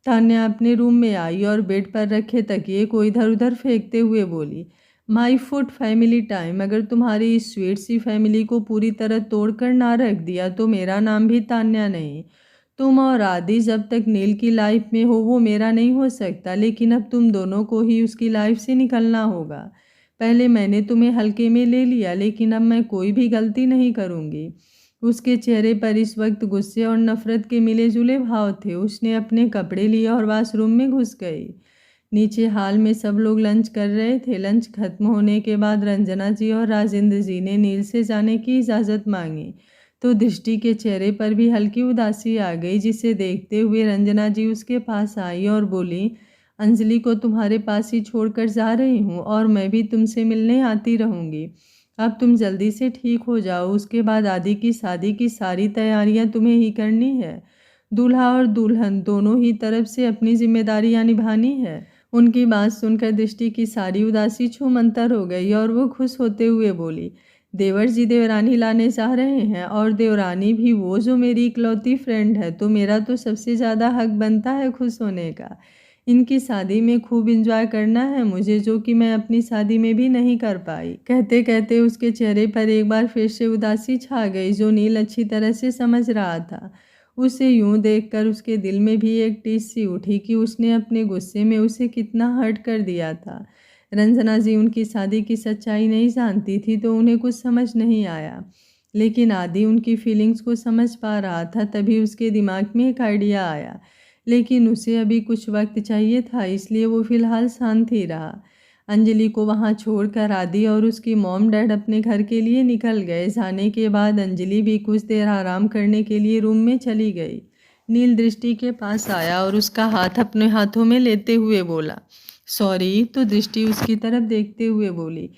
तान्या अपने रूम में आई और बेड पर रखे तकिए को इधर उधर फेंकते हुए बोली, माई फूड फैमिली टाइम। अगर तुम्हारी इस स्वीट सी फैमिली को पूरी तरह तोड़कर ना रख दिया तो मेरा नाम भी तान्या नहीं। तुम और आदि जब तक नील की लाइफ में हो वो मेरा नहीं हो सकता, लेकिन अब तुम दोनों को ही उसकी लाइफ से निकलना होगा। पहले मैंने तुम्हें हल्के में ले लिया, लेकिन अब मैं कोई भी गलती नहीं करूँगी। उसके चेहरे पर इस वक्त गुस्से और नफरत के मिले जुले भाव थे। उसने अपने कपड़े लिए और वॉशरूम में घुस गई। नीचे हॉल में सब लोग लंच कर रहे थे। लंच खत्म होने के बाद रंजना जी और राजेंद्र जी ने नील से जाने की इजाज़त मांगी तो दृष्टि के चेहरे पर भी हल्की उदासी आ गई, जिसे देखते हुए रंजना जी उसके पास आई और बोली, अंजलि को तुम्हारे पास ही छोड़कर जा रही हूँ और मैं भी तुमसे मिलने आती रहूँगी। अब तुम जल्दी से ठीक हो जाओ, उसके बाद आदि की शादी की सारी तैयारियां तुम्हें ही करनी है। दूल्हा और दुल्हन दोनों ही तरफ से अपनी जिम्मेदारियां निभानी है। उनकी बात सुनकर दृष्टि की सारी उदासी छूमंतर हो गई और वो खुश होते हुए बोली, देवर जी देवरानी लाने जा रहे हैं और देवरानी भी वो जो मेरी इकलौती फ्रेंड है, तो मेरा तो सबसे ज़्यादा हक बनता है खुश होने का। इनकी शादी में खूब एंजॉय करना है मुझे, जो कि मैं अपनी शादी में भी नहीं कर पाई। कहते कहते उसके चेहरे पर एक बार फिर से उदासी छा गई, जो नील अच्छी तरह से समझ रहा था। उसे यूं देखकर उसके दिल में भी एक टीस सी उठी कि उसने अपने गुस्से में उसे कितना हर्ट कर दिया था। रंजना जी उनकी शादी की सच्चाई नहीं जानती थी तो उन्हें कुछ समझ नहीं आया, लेकिन आदि उनकी फीलिंग्स को समझ पा रहा था। तभी उसके दिमाग में एक आइडिया आया, लेकिन उसे अभी कुछ वक्त चाहिए था, इसलिए वो फिलहाल शांत ही रहा। अंजलि को वहाँ छोड़कर आदि और उसकी मॉम डैड अपने घर के लिए निकल गए। जाने के बाद अंजलि भी कुछ देर आराम करने के लिए रूम में चली गई। नील दृष्टि के पास आया और उसका हाथ अपने हाथों में लेते हुए बोला, सॉरी। तो दृष्टि उसकी तरफ देखते हुए बोली,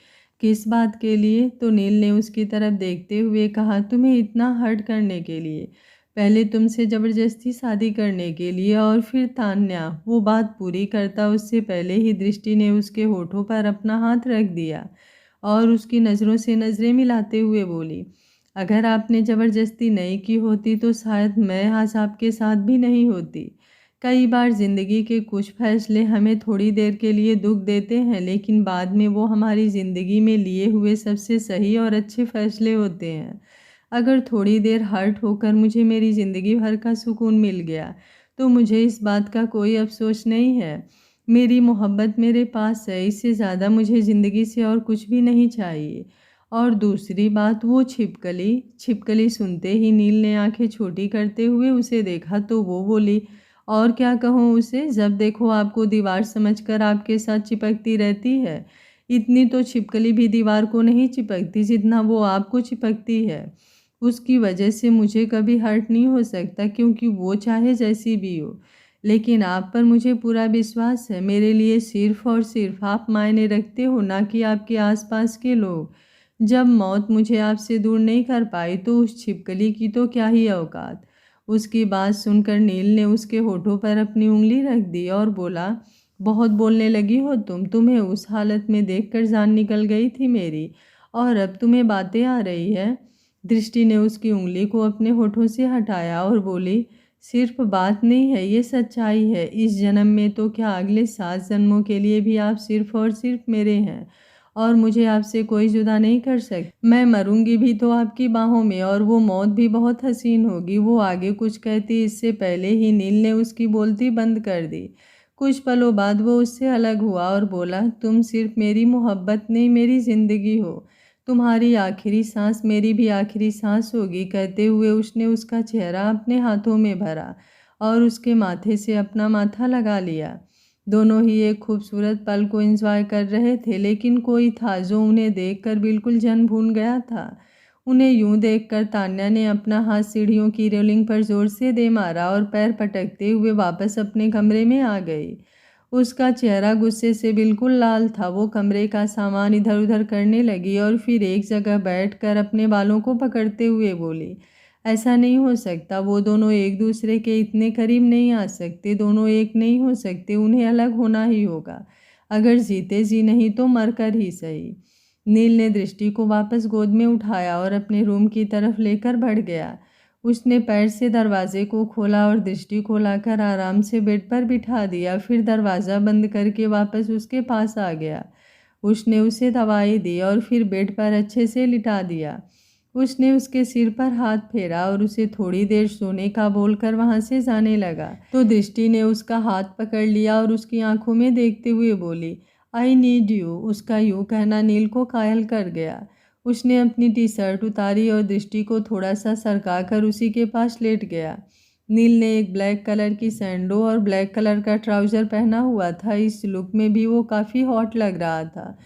किस बात के लिए? तो नील ने उसकी तरफ देखते हुए कहा, तुम्हें इतना हर्ट करने के लिए। पहले तुमसे ज़बरदस्ती शादी करने के लिए और फिर तान्या। वो बात पूरी करता उससे पहले ही दृष्टि ने उसके होठों पर अपना हाथ रख दिया और उसकी नज़रों से नज़रें मिलाते हुए बोली, अगर आपने ज़बरदस्ती नहीं की होती तो शायद मैं आज आपके साथ भी नहीं होती। कई बार ज़िंदगी के कुछ फैसले हमें थोड़ी देर के लिए दुख देते हैं, लेकिन बाद में वो हमारी ज़िंदगी में लिए हुए सबसे सही और अच्छे फैसले होते हैं। अगर थोड़ी देर हर्ट होकर मुझे मेरी ज़िंदगी भर का सुकून मिल गया तो मुझे इस बात का कोई अफसोस नहीं है। मेरी मोहब्बत मेरे पास है, इससे ज़्यादा मुझे ज़िंदगी से और कुछ भी नहीं चाहिए। और दूसरी बात, वो छिपकली सुनते ही नील ने आंखें छोटी करते हुए उसे देखा तो वो बोली, और क्या कहूँ उसे, जब देखो आपको दीवार समझकर आपके साथ चिपकती रहती है। इतनी तो छिपकली भी दीवार को नहीं चिपकती जितना वो आपको चिपकती है। उसकी वजह से मुझे कभी हर्ट नहीं हो सकता, क्योंकि वो चाहे जैसी भी हो। लेकिन आप पर मुझे पूरा विश्वास है। मेरे लिए सिर्फ और सिर्फ आप मायने रखते हो, ना कि आपके आसपास के लोग। जब मौत मुझे आपसे दूर नहीं कर पाई तो उस छिपकली की तो क्या ही औकात। उसकी बात सुनकर नील ने उसके होठों पर अपनी उंगली रख दी और बोला, बहुत बोलने लगी हो तुम। तुम्हें उस हालत में देखकर जान निकल गई थी मेरी, और अब तुम्हें बातें आ रही है। दृष्टि ने उसकी उंगली को अपने होठों से हटाया और बोली, सिर्फ बात नहीं है, ये सच्चाई है। इस जन्म में तो क्या, अगले 7 जन्मों के लिए भी आप सिर्फ और सिर्फ मेरे हैं और मुझे आपसे कोई जुदा नहीं कर सकता। मैं मरूंगी भी तो आपकी बाहों में, और वो मौत भी बहुत हसीन होगी। वो आगे कुछ कहती, इससे पहले ही नील ने उसकी बोलती बंद कर दी। कुछ पलों बाद वो उससे अलग हुआ और बोला, तुम सिर्फ मेरी मोहब्बत नहीं, मेरी ज़िंदगी हो। तुम्हारी आखिरी सांस मेरी भी आखिरी सांस होगी। कहते हुए उसने उसका चेहरा अपने हाथों में भरा और उसके माथे से अपना माथा लगा लिया। दोनों ही एक खूबसूरत पल को एंजॉय कर रहे थे, लेकिन कोई था जो उन्हें देखकर बिल्कुल जन भून गया था। उन्हें यूं देखकर तान्या ने अपना हाथ सीढ़ियों की रेलिंग पर जोर से दे मारा और पैर पटकते हुए वापस अपने कमरे में आ गई। उसका चेहरा गुस्से से बिल्कुल लाल था। वो कमरे का सामान इधर उधर करने लगी और फिर एक जगह बैठकर अपने बालों को पकड़ते हुए बोली, ऐसा नहीं हो सकता। वो दोनों एक दूसरे के इतने करीब नहीं आ सकते। दोनों एक नहीं हो सकते, उन्हें अलग होना ही होगा। अगर जीते जी नहीं तो मरकर ही सही। नील ने दृष्टि को वापस गोद में उठाया और अपने रूम की तरफ लेकर बढ़ गया। उसने पैर से दरवाजे को खोला और दृष्टि को लाकर आराम से बेड पर बिठा दिया। फिर दरवाज़ा बंद करके वापस उसके पास आ गया। उसने उसे दवाई दी और फिर बेड पर अच्छे से लिटा दिया। उसने उसके सिर पर हाथ फेरा और उसे थोड़ी देर सोने का बोलकर वहां से जाने लगा। तो दृष्टि ने उसका हाथ पकड़ लिया और उसकी आंखों में देखते हुए बोली, आई नीड यू। उसका यूं कहना नील को कायल कर गया। उसने अपनी टी शर्ट उतारी और दृष्टि को थोड़ा सा सरका कर उसी के पास लेट गया। नील ने एक ब्लैक कलर की सैंडो और ब्लैक कलर का ट्राउज़र पहना हुआ था। इस लुक में भी वो काफ़ी हॉट लग रहा था।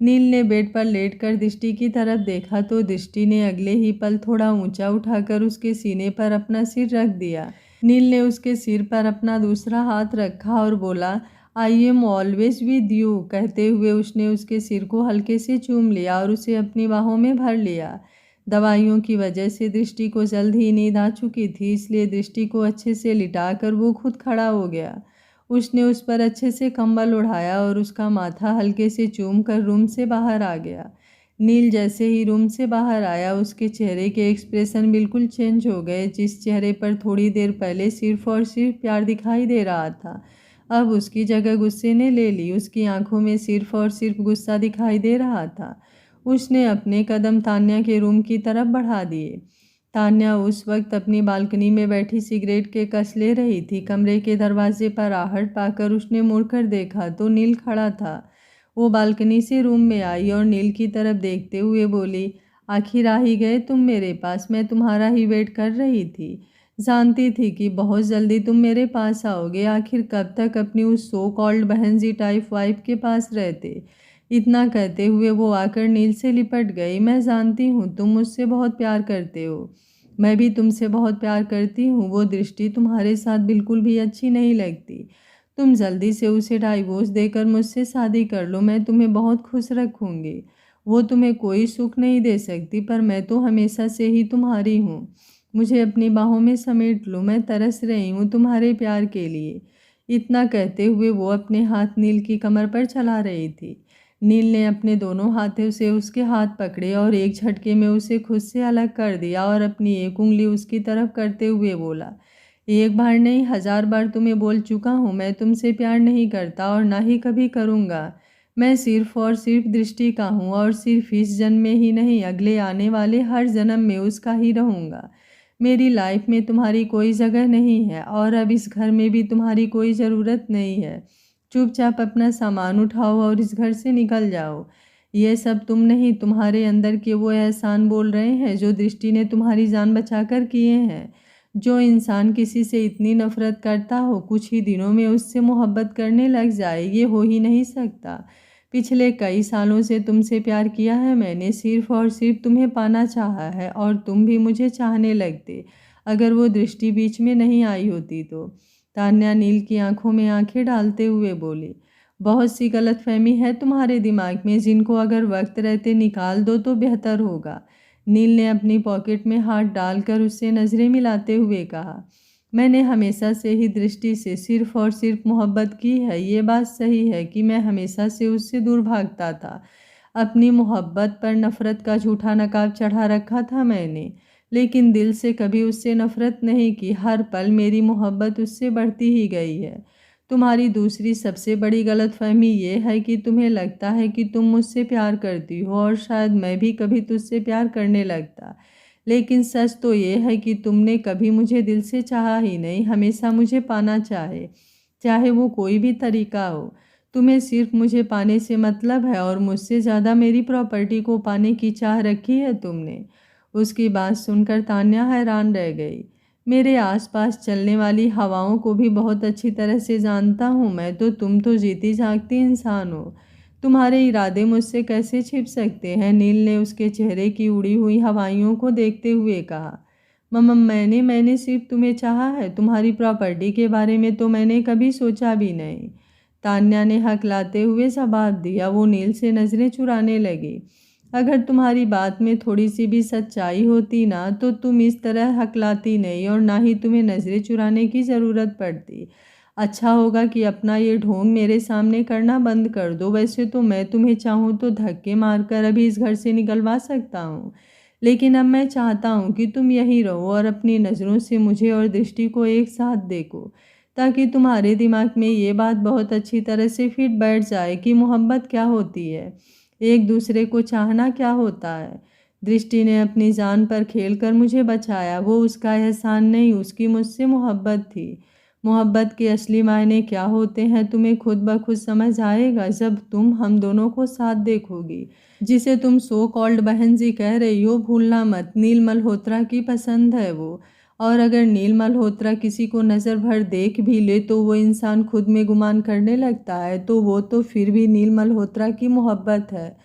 नील ने बेड पर लेटकर दृष्टि की तरफ देखा तो दृष्टि ने अगले ही पल थोड़ा ऊंचा उठाकर उसके सीने पर अपना सिर रख दिया। नील ने उसके सिर पर अपना दूसरा हाथ रखा और बोला, I am always with you. कहते हुए उसने उसके सिर को हल्के से चूम लिया और उसे अपनी बाहों में भर लिया। दवाइयों की वजह से दृष्टि को जल्द ही नींद आ चुकी थी, इसलिए दृष्टि को अच्छे से लिटाकर वो खुद खड़ा हो गया। उसने उस पर अच्छे से कंबल उड़ाया और उसका माथा हल्के से चूम कर रूम से बाहर आ गया। नील जैसे ही रूम से बाहर आया, उसके चेहरे के एक्सप्रेशन बिल्कुल चेंज हो गए। जिस चेहरे पर थोड़ी देर पहले सिर्फ और सिर्फ प्यार दिखाई दे रहा था, अब उसकी जगह गुस्से ने ले ली। उसकी आंखों में सिर्फ और सिर्फ गुस्सा दिखाई दे रहा था। उसने अपने कदम तान्या के रूम की तरफ बढ़ा दिए। तान्या उस वक्त अपनी बालकनी में बैठी सिगरेट के कस ले रही थी। कमरे के दरवाजे पर आहट पाकर उसने मुड़कर देखा तो नील खड़ा था। वो बालकनी से रूम में आई और नील की तरफ देखते हुए बोली, आखिर आ ही गए तुम मेरे पास। मैं तुम्हारा ही वेट कर रही थी। जानती थी कि बहुत जल्दी तुम मेरे पास आओगे। आखिर कब तक अपनी उस सो कॉल्ड बहन जी टाइप वाइफ के पास रहते। इतना कहते हुए वो आकर नील से लिपट गई। मैं जानती हूँ तुम मुझसे बहुत प्यार करते हो, मैं भी तुमसे बहुत प्यार करती हूँ। वो दृष्टि तुम्हारे साथ बिल्कुल भी अच्छी नहीं लगती। तुम जल्दी से उसे डाइवोर्स देकर मुझसे शादी कर लो, मैं तुम्हें बहुत खुश रखूँगी। वो तुम्हें कोई सुख नहीं दे सकती, पर मैं तो हमेशा से ही तुम्हारी हूँ। मुझे अपनी बाहों में समेट लो, मैं तरस रही हूँ तुम्हारे प्यार के लिए। इतना कहते हुए वो अपने हाथ नील की कमर पर चला रही थी। नील ने अपने दोनों हाथों से उसके हाथ पकड़े और एक झटके में उसे खुद से अलग कर दिया और अपनी एक उंगली उसकी तरफ करते हुए बोला, एक बार नहीं 1000 बार तुम्हें बोल चुका हूँ, मैं तुमसे प्यार नहीं करता और ना ही कभी करूँगा। मैं सिर्फ और सिर्फ दृष्टि का हूँ और सिर्फ इस जन्म में ही नहीं, अगले आने वाले हर जन्म में उसका ही रहूँगा। मेरी लाइफ में तुम्हारी कोई जगह नहीं है और अब इस घर में भी तुम्हारी कोई ज़रूरत नहीं है। चुपचाप अपना सामान उठाओ और इस घर से निकल जाओ। ये सब तुम नहीं, तुम्हारे अंदर के वो एहसान बोल रहे हैं जो दृष्टि ने तुम्हारी जान बचाकर किए हैं। जो इंसान किसी से इतनी नफरत करता हो, कुछ ही दिनों में उससे मोहब्बत करने लग जाए, ये हो ही नहीं सकता। पिछले कई सालों से तुमसे प्यार किया है मैंने, सिर्फ और सिर्फ तुम्हें पाना चाहा है और तुम भी मुझे चाहने लगते, अगर वो दृष्टि बीच में नहीं आई होती तो। तान्या नील की आंखों में आंखें डालते हुए बोली, बहुत सी गलतफहमी है तुम्हारे दिमाग में, जिनको अगर वक्त रहते निकाल दो तो बेहतर होगा। नील ने अपनी पॉकेट में हाथ डालकर उससे नज़रें मिलाते हुए कहा, मैंने हमेशा से ही दृष्टि से सिर्फ और सिर्फ मोहब्बत की है। ये बात सही है कि मैं हमेशा से उससे दूर भागता था। अपनी मोहब्बत पर नफ़रत का झूठा नकाब चढ़ा रखा था मैंने। लेकिन दिल से कभी उससे नफरत नहीं की। हर पल मेरी मोहब्बत उससे बढ़ती ही गई है। तुम्हारी दूसरी सबसे बड़ी गलतफहमी ये है कि तुम्हें लगता है कि तुम मुझसे प्यार करती हो और शायद मैं भी कभी तुझसे प्यार करने लगता। लेकिन सच तो ये है कि तुमने कभी मुझे दिल से चाहा ही नहीं, हमेशा मुझे पाना चाहे, चाहे वो कोई भी तरीका हो। तुम्हें सिर्फ मुझे पाने से मतलब है और मुझसे ज़्यादा मेरी प्रॉपर्टी को पाने की चाह रखी है तुमने। उसकी बात सुनकर तान्या हैरान रह गई। मेरे आसपास चलने वाली हवाओं को भी बहुत अच्छी तरह से जानता हूँ मैं, तो तुम तो जीती जागती इंसान हो। तुम्हारे इरादे मुझसे कैसे छिप सकते हैं? नील ने उसके चेहरे की उड़ी हुई हवाइयों को देखते हुए कहा। मम्मा, मैंने सिर्फ तुम्हें चाहा है, तुम्हारी प्रॉपर्टी के बारे में तो मैंने कभी सोचा भी नहीं। तान्या ने हकलाते हुए जवाब दिया। वो नील से नज़रें चुराने लगी। अगर तुम्हारी बात में थोड़ी सी भी सच्चाई होती ना, तो तुम इस तरह हकलाती नहीं और ना ही तुम्हें नज़रें चुराने की ज़रूरत पड़ती। अच्छा होगा कि अपना ये ढोंग मेरे सामने करना बंद कर दो। वैसे तो मैं तुम्हें चाहूँ तो धक्के मारकर अभी इस घर से निकलवा सकता हूँ, लेकिन अब मैं चाहता हूँ कि तुम यहीं रहो और अपनी नज़रों से मुझे और दृष्टि को एक साथ देखो, ताकि तुम्हारे दिमाग में ये बात बहुत अच्छी तरह से फिट बैठ जाए कि मोहब्बत क्या होती है, एक दूसरे को चाहना क्या होता है। दृष्टि ने अपनी जान पर खेलकर मुझे बचाया। वो उसका एहसान नहीं, उसकी मुझसे मोहब्बत थी। मोहब्बत के असली मायने क्या होते हैं तुम्हें खुद ब खुद समझ आएगा जब तुम हम दोनों को साथ देखोगी। जिसे तुम सो कॉल्ड बहन जी कह रही हो, भूलना मत, नील मल्होत्रा की पसंद है वो। और अगर नील मल्होत्रा किसी को नज़र भर देख भी ले तो वो इंसान खुद में गुमान करने लगता है, तो वो तो फिर भी नील मल्होत्रा की मोहब्बत है।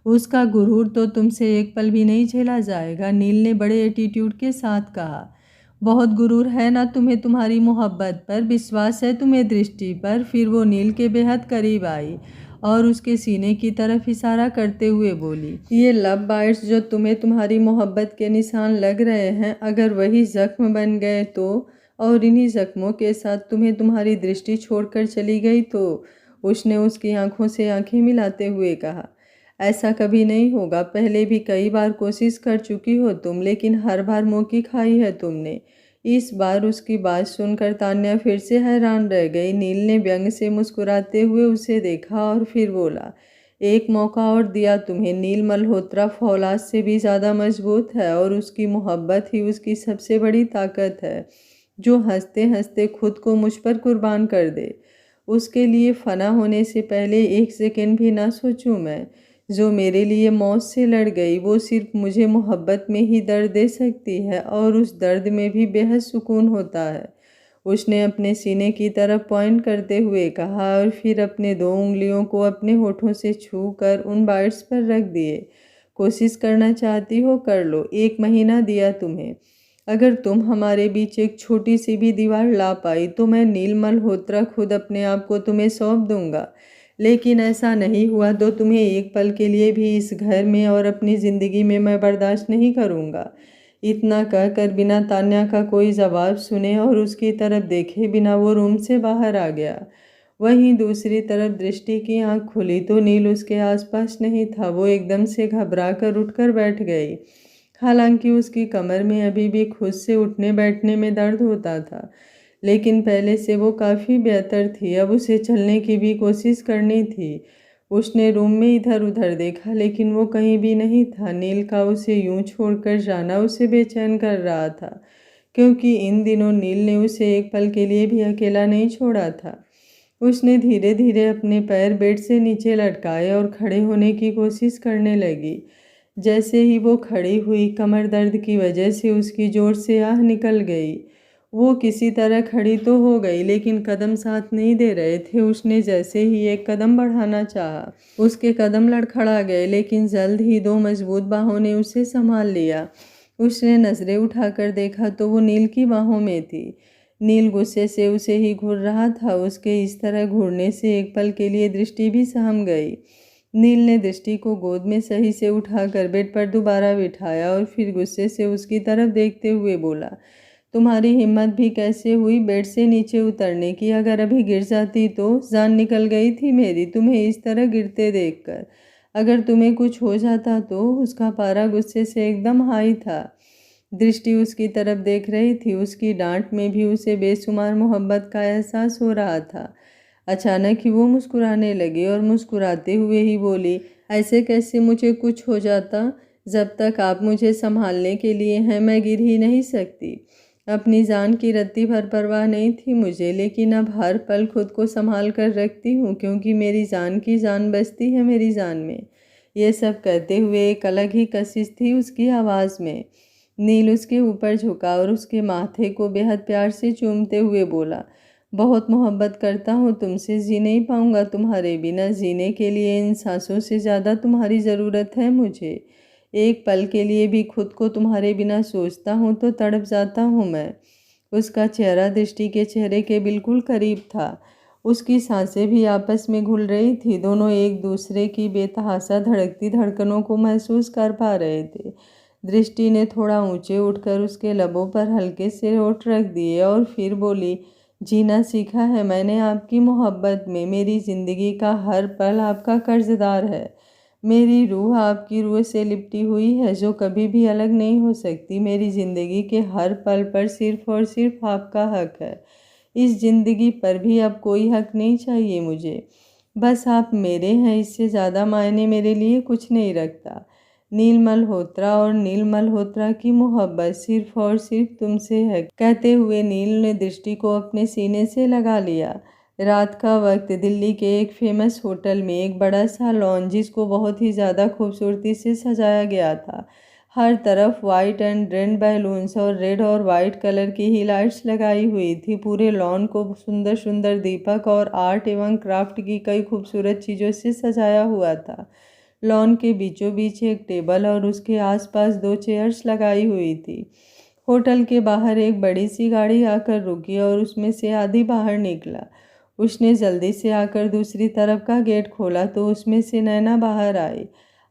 उसका गुरूर तो तुमसे एक पल भी नहीं झेला जाएगा, नील ने बड़े एटीट्यूड के साथ कहा। बहुत गुरूर है ना तुम्हें तुम्हारी मोहब्बत पर, विश्वास है तुम्हें दृष्टि पर। फिर वो नील के बेहद करीब आई और उसके सीने की तरफ इशारा करते हुए बोली, ये लव बाइट्स जो तुम्हें तुम्हारी मोहब्बत के निशान लग रहे हैं, अगर वही जख्म बन गए तो, और इन्हीं जख्मों के साथ तुम्हें तुम्हारी दृष्टि छोड़कर चली गई तो। उसने उसकी आंखों से आंखें मिलाते हुए कहा, ऐसा कभी नहीं होगा। पहले भी कई बार कोशिश कर चुकी हो तुम, लेकिन हर बार मौकी खाई है तुमने। इस बार उसकी बात सुनकर तान्या फिर से हैरान रह गई। नील ने व्यंग से मुस्कुराते हुए उसे देखा और फिर बोला, एक मौका और दिया तुम्हें। नील मल्होत्रा फौलाद से भी ज़्यादा मजबूत है और उसकी मोहब्बत ही उसकी सबसे बड़ी ताकत है, जो हंसते हंसते खुद को मुझ पर कुर्बान कर दे। उसके लिए फना होने से पहले एक सेकंड भी ना सोचूं मैं। जो मेरे लिए मौत से लड़ गई, वो सिर्फ मुझे मोहब्बत में ही दर्द दे सकती है और उस दर्द में भी बेहद सुकून होता है। उसने अपने सीने की तरफ पॉइंट करते हुए कहा और फिर अपने 2 उंगलियों को अपने होठों से छू कर उन बाइट्स पर रख दिए। कोशिश करना चाहती हो कर लो, 1 महीना दिया तुम्हें। अगर तुम हमारे बीच एक छोटी सी भी दीवार ला पाई तो मैं नील मल्होत्रा खुद अपने आप को तुम्हें सौंप दूंगा। लेकिन ऐसा नहीं हुआ तो तुम्हें एक पल के लिए भी इस घर में और अपनी ज़िंदगी में मैं बर्दाश्त नहीं करूँगा। इतना कहकर बिना तान्या का कोई जवाब सुने और उसकी तरफ देखे बिना वो रूम से बाहर आ गया। वहीं दूसरी तरफ दृष्टि की आंख खुली तो नील उसके आसपास नहीं था। वो एकदम से घबरा कर उठकर बैठ गई। हालांकि उसकी कमर में अभी भी खुद से उठने बैठने में दर्द होता था, लेकिन पहले से वो काफ़ी बेहतर थी। अब उसे चलने की भी कोशिश करनी थी। उसने रूम में इधर उधर देखा, लेकिन वो कहीं भी नहीं था। नील का उसे यूं छोड़कर जाना उसे बेचैन कर रहा था, क्योंकि इन दिनों नील ने उसे एक पल के लिए भी अकेला नहीं छोड़ा था। उसने धीरे धीरे अपने पैर बेड से नीचे लटकाए और खड़े होने की कोशिश करने लगी। जैसे ही वो खड़ी हुई, कमर दर्द की वजह से उसकी जोर से आह निकल गई। वो किसी तरह खड़ी तो हो गई, लेकिन कदम साथ नहीं दे रहे थे। उसने जैसे ही एक कदम बढ़ाना चाहा, उसके कदम लड़खड़ा गए, लेकिन जल्द ही 2 मजबूत बाहों ने उसे संभाल लिया। उसने नज़रें उठाकर देखा तो वो नील की बाहों में थी। नील गुस्से से उसे ही घूर रहा था। उसके इस तरह घूरने से एक पल के लिए दृष्टि भी सहम गई। नील ने दृष्टि को गोद में सही से उठाकर बेड पर दोबारा बिठाया और फिर गुस्से से उसकी तरफ देखते हुए बोला, तुम्हारी हिम्मत भी कैसे हुई बेड से नीचे उतरने की? अगर अभी गिर जाती तो? जान निकल गई थी मेरी तुम्हें इस तरह गिरते देखकर। अगर तुम्हें कुछ हो जाता तो? उसका पारा गुस्से से एकदम हाई था। दृष्टि उसकी तरफ देख रही थी। उसकी डांट में भी उसे बेशुमार मोहब्बत का एहसास हो रहा था। अचानक ही वो मुस्कुराने लगी और मुस्कुराते हुए ही बोली, ऐसे कैसे मुझे कुछ हो जाता? जब तक आप मुझे संभालने के लिए हैं मैं गिर ही नहीं सकती। अपनी जान की रत्ती भर परवाह नहीं थी मुझे, लेकिन अब हर पल खुद को संभाल कर रखती हूँ, क्योंकि मेरी जान की जान बसती है मेरी जान में। ये सब कहते हुए एक अलग ही कशिश थी उसकी आवाज़ में। नील उसके ऊपर झुका और उसके माथे को बेहद प्यार से चूमते हुए बोला, बहुत मोहब्बत करता हूँ तुमसे, जी नहीं पाऊँगा तुम्हारे बिना। जीने के लिए इन सांसों से ज़्यादा तुम्हारी ज़रूरत है मुझे। एक पल के लिए भी खुद को तुम्हारे बिना सोचता हूँ तो तड़प जाता हूँ मैं। उसका चेहरा दृष्टि के चेहरे के बिल्कुल करीब था। उसकी सांसें भी आपस में घुल रही थी। दोनों एक दूसरे की बेतहाशा धड़कती धड़कनों को महसूस कर पा रहे थे। दृष्टि ने थोड़ा ऊंचे उठकर उसके लबों पर हल्के से होंठ रख दिए और फिर बोली, जीना सीखा है मैंने आपकी मोहब्बत में। मेरी ज़िंदगी का हर पल आपका कर्जदार है। मेरी रूह आपकी रूह से लिपटी हुई है, जो कभी भी अलग नहीं हो सकती। मेरी ज़िंदगी के हर पल पर सिर्फ और सिर्फ आपका हक है। इस ज़िंदगी पर भी अब कोई हक नहीं चाहिए मुझे। बस आप मेरे हैं, इससे ज़्यादा मायने मेरे लिए कुछ नहीं रखता। नील मल्होत्रा और नील मल्होत्रा की मोहब्बत सिर्फ और सिर्फ तुमसे है। कहते हुए नील ने दृष्टि को अपने सीने से लगा लिया। रात का वक्त दिल्ली के एक फेमस होटल में एक बड़ा सा लॉन, जिसको बहुत ही ज़्यादा खूबसूरती से सजाया गया था। हर तरफ वाइट एंड रेड बैलून्स और रेड और वाइट कलर की ही लाइट्स लगाई हुई थी। पूरे लॉन को सुंदर सुंदर दीपक और आर्ट एवं क्राफ्ट की कई खूबसूरत चीज़ों से सजाया हुआ था। लॉन के बीचों बीच एक टेबल और उसके आसपास 2 चेयर्स लगाई हुई थी। होटल के बाहर एक बड़ी सी गाड़ी आकर रुकी और उसमें से आदि बाहर निकला। उसने जल्दी से आकर दूसरी तरफ का गेट खोला तो उसमें से नैना बाहर आई।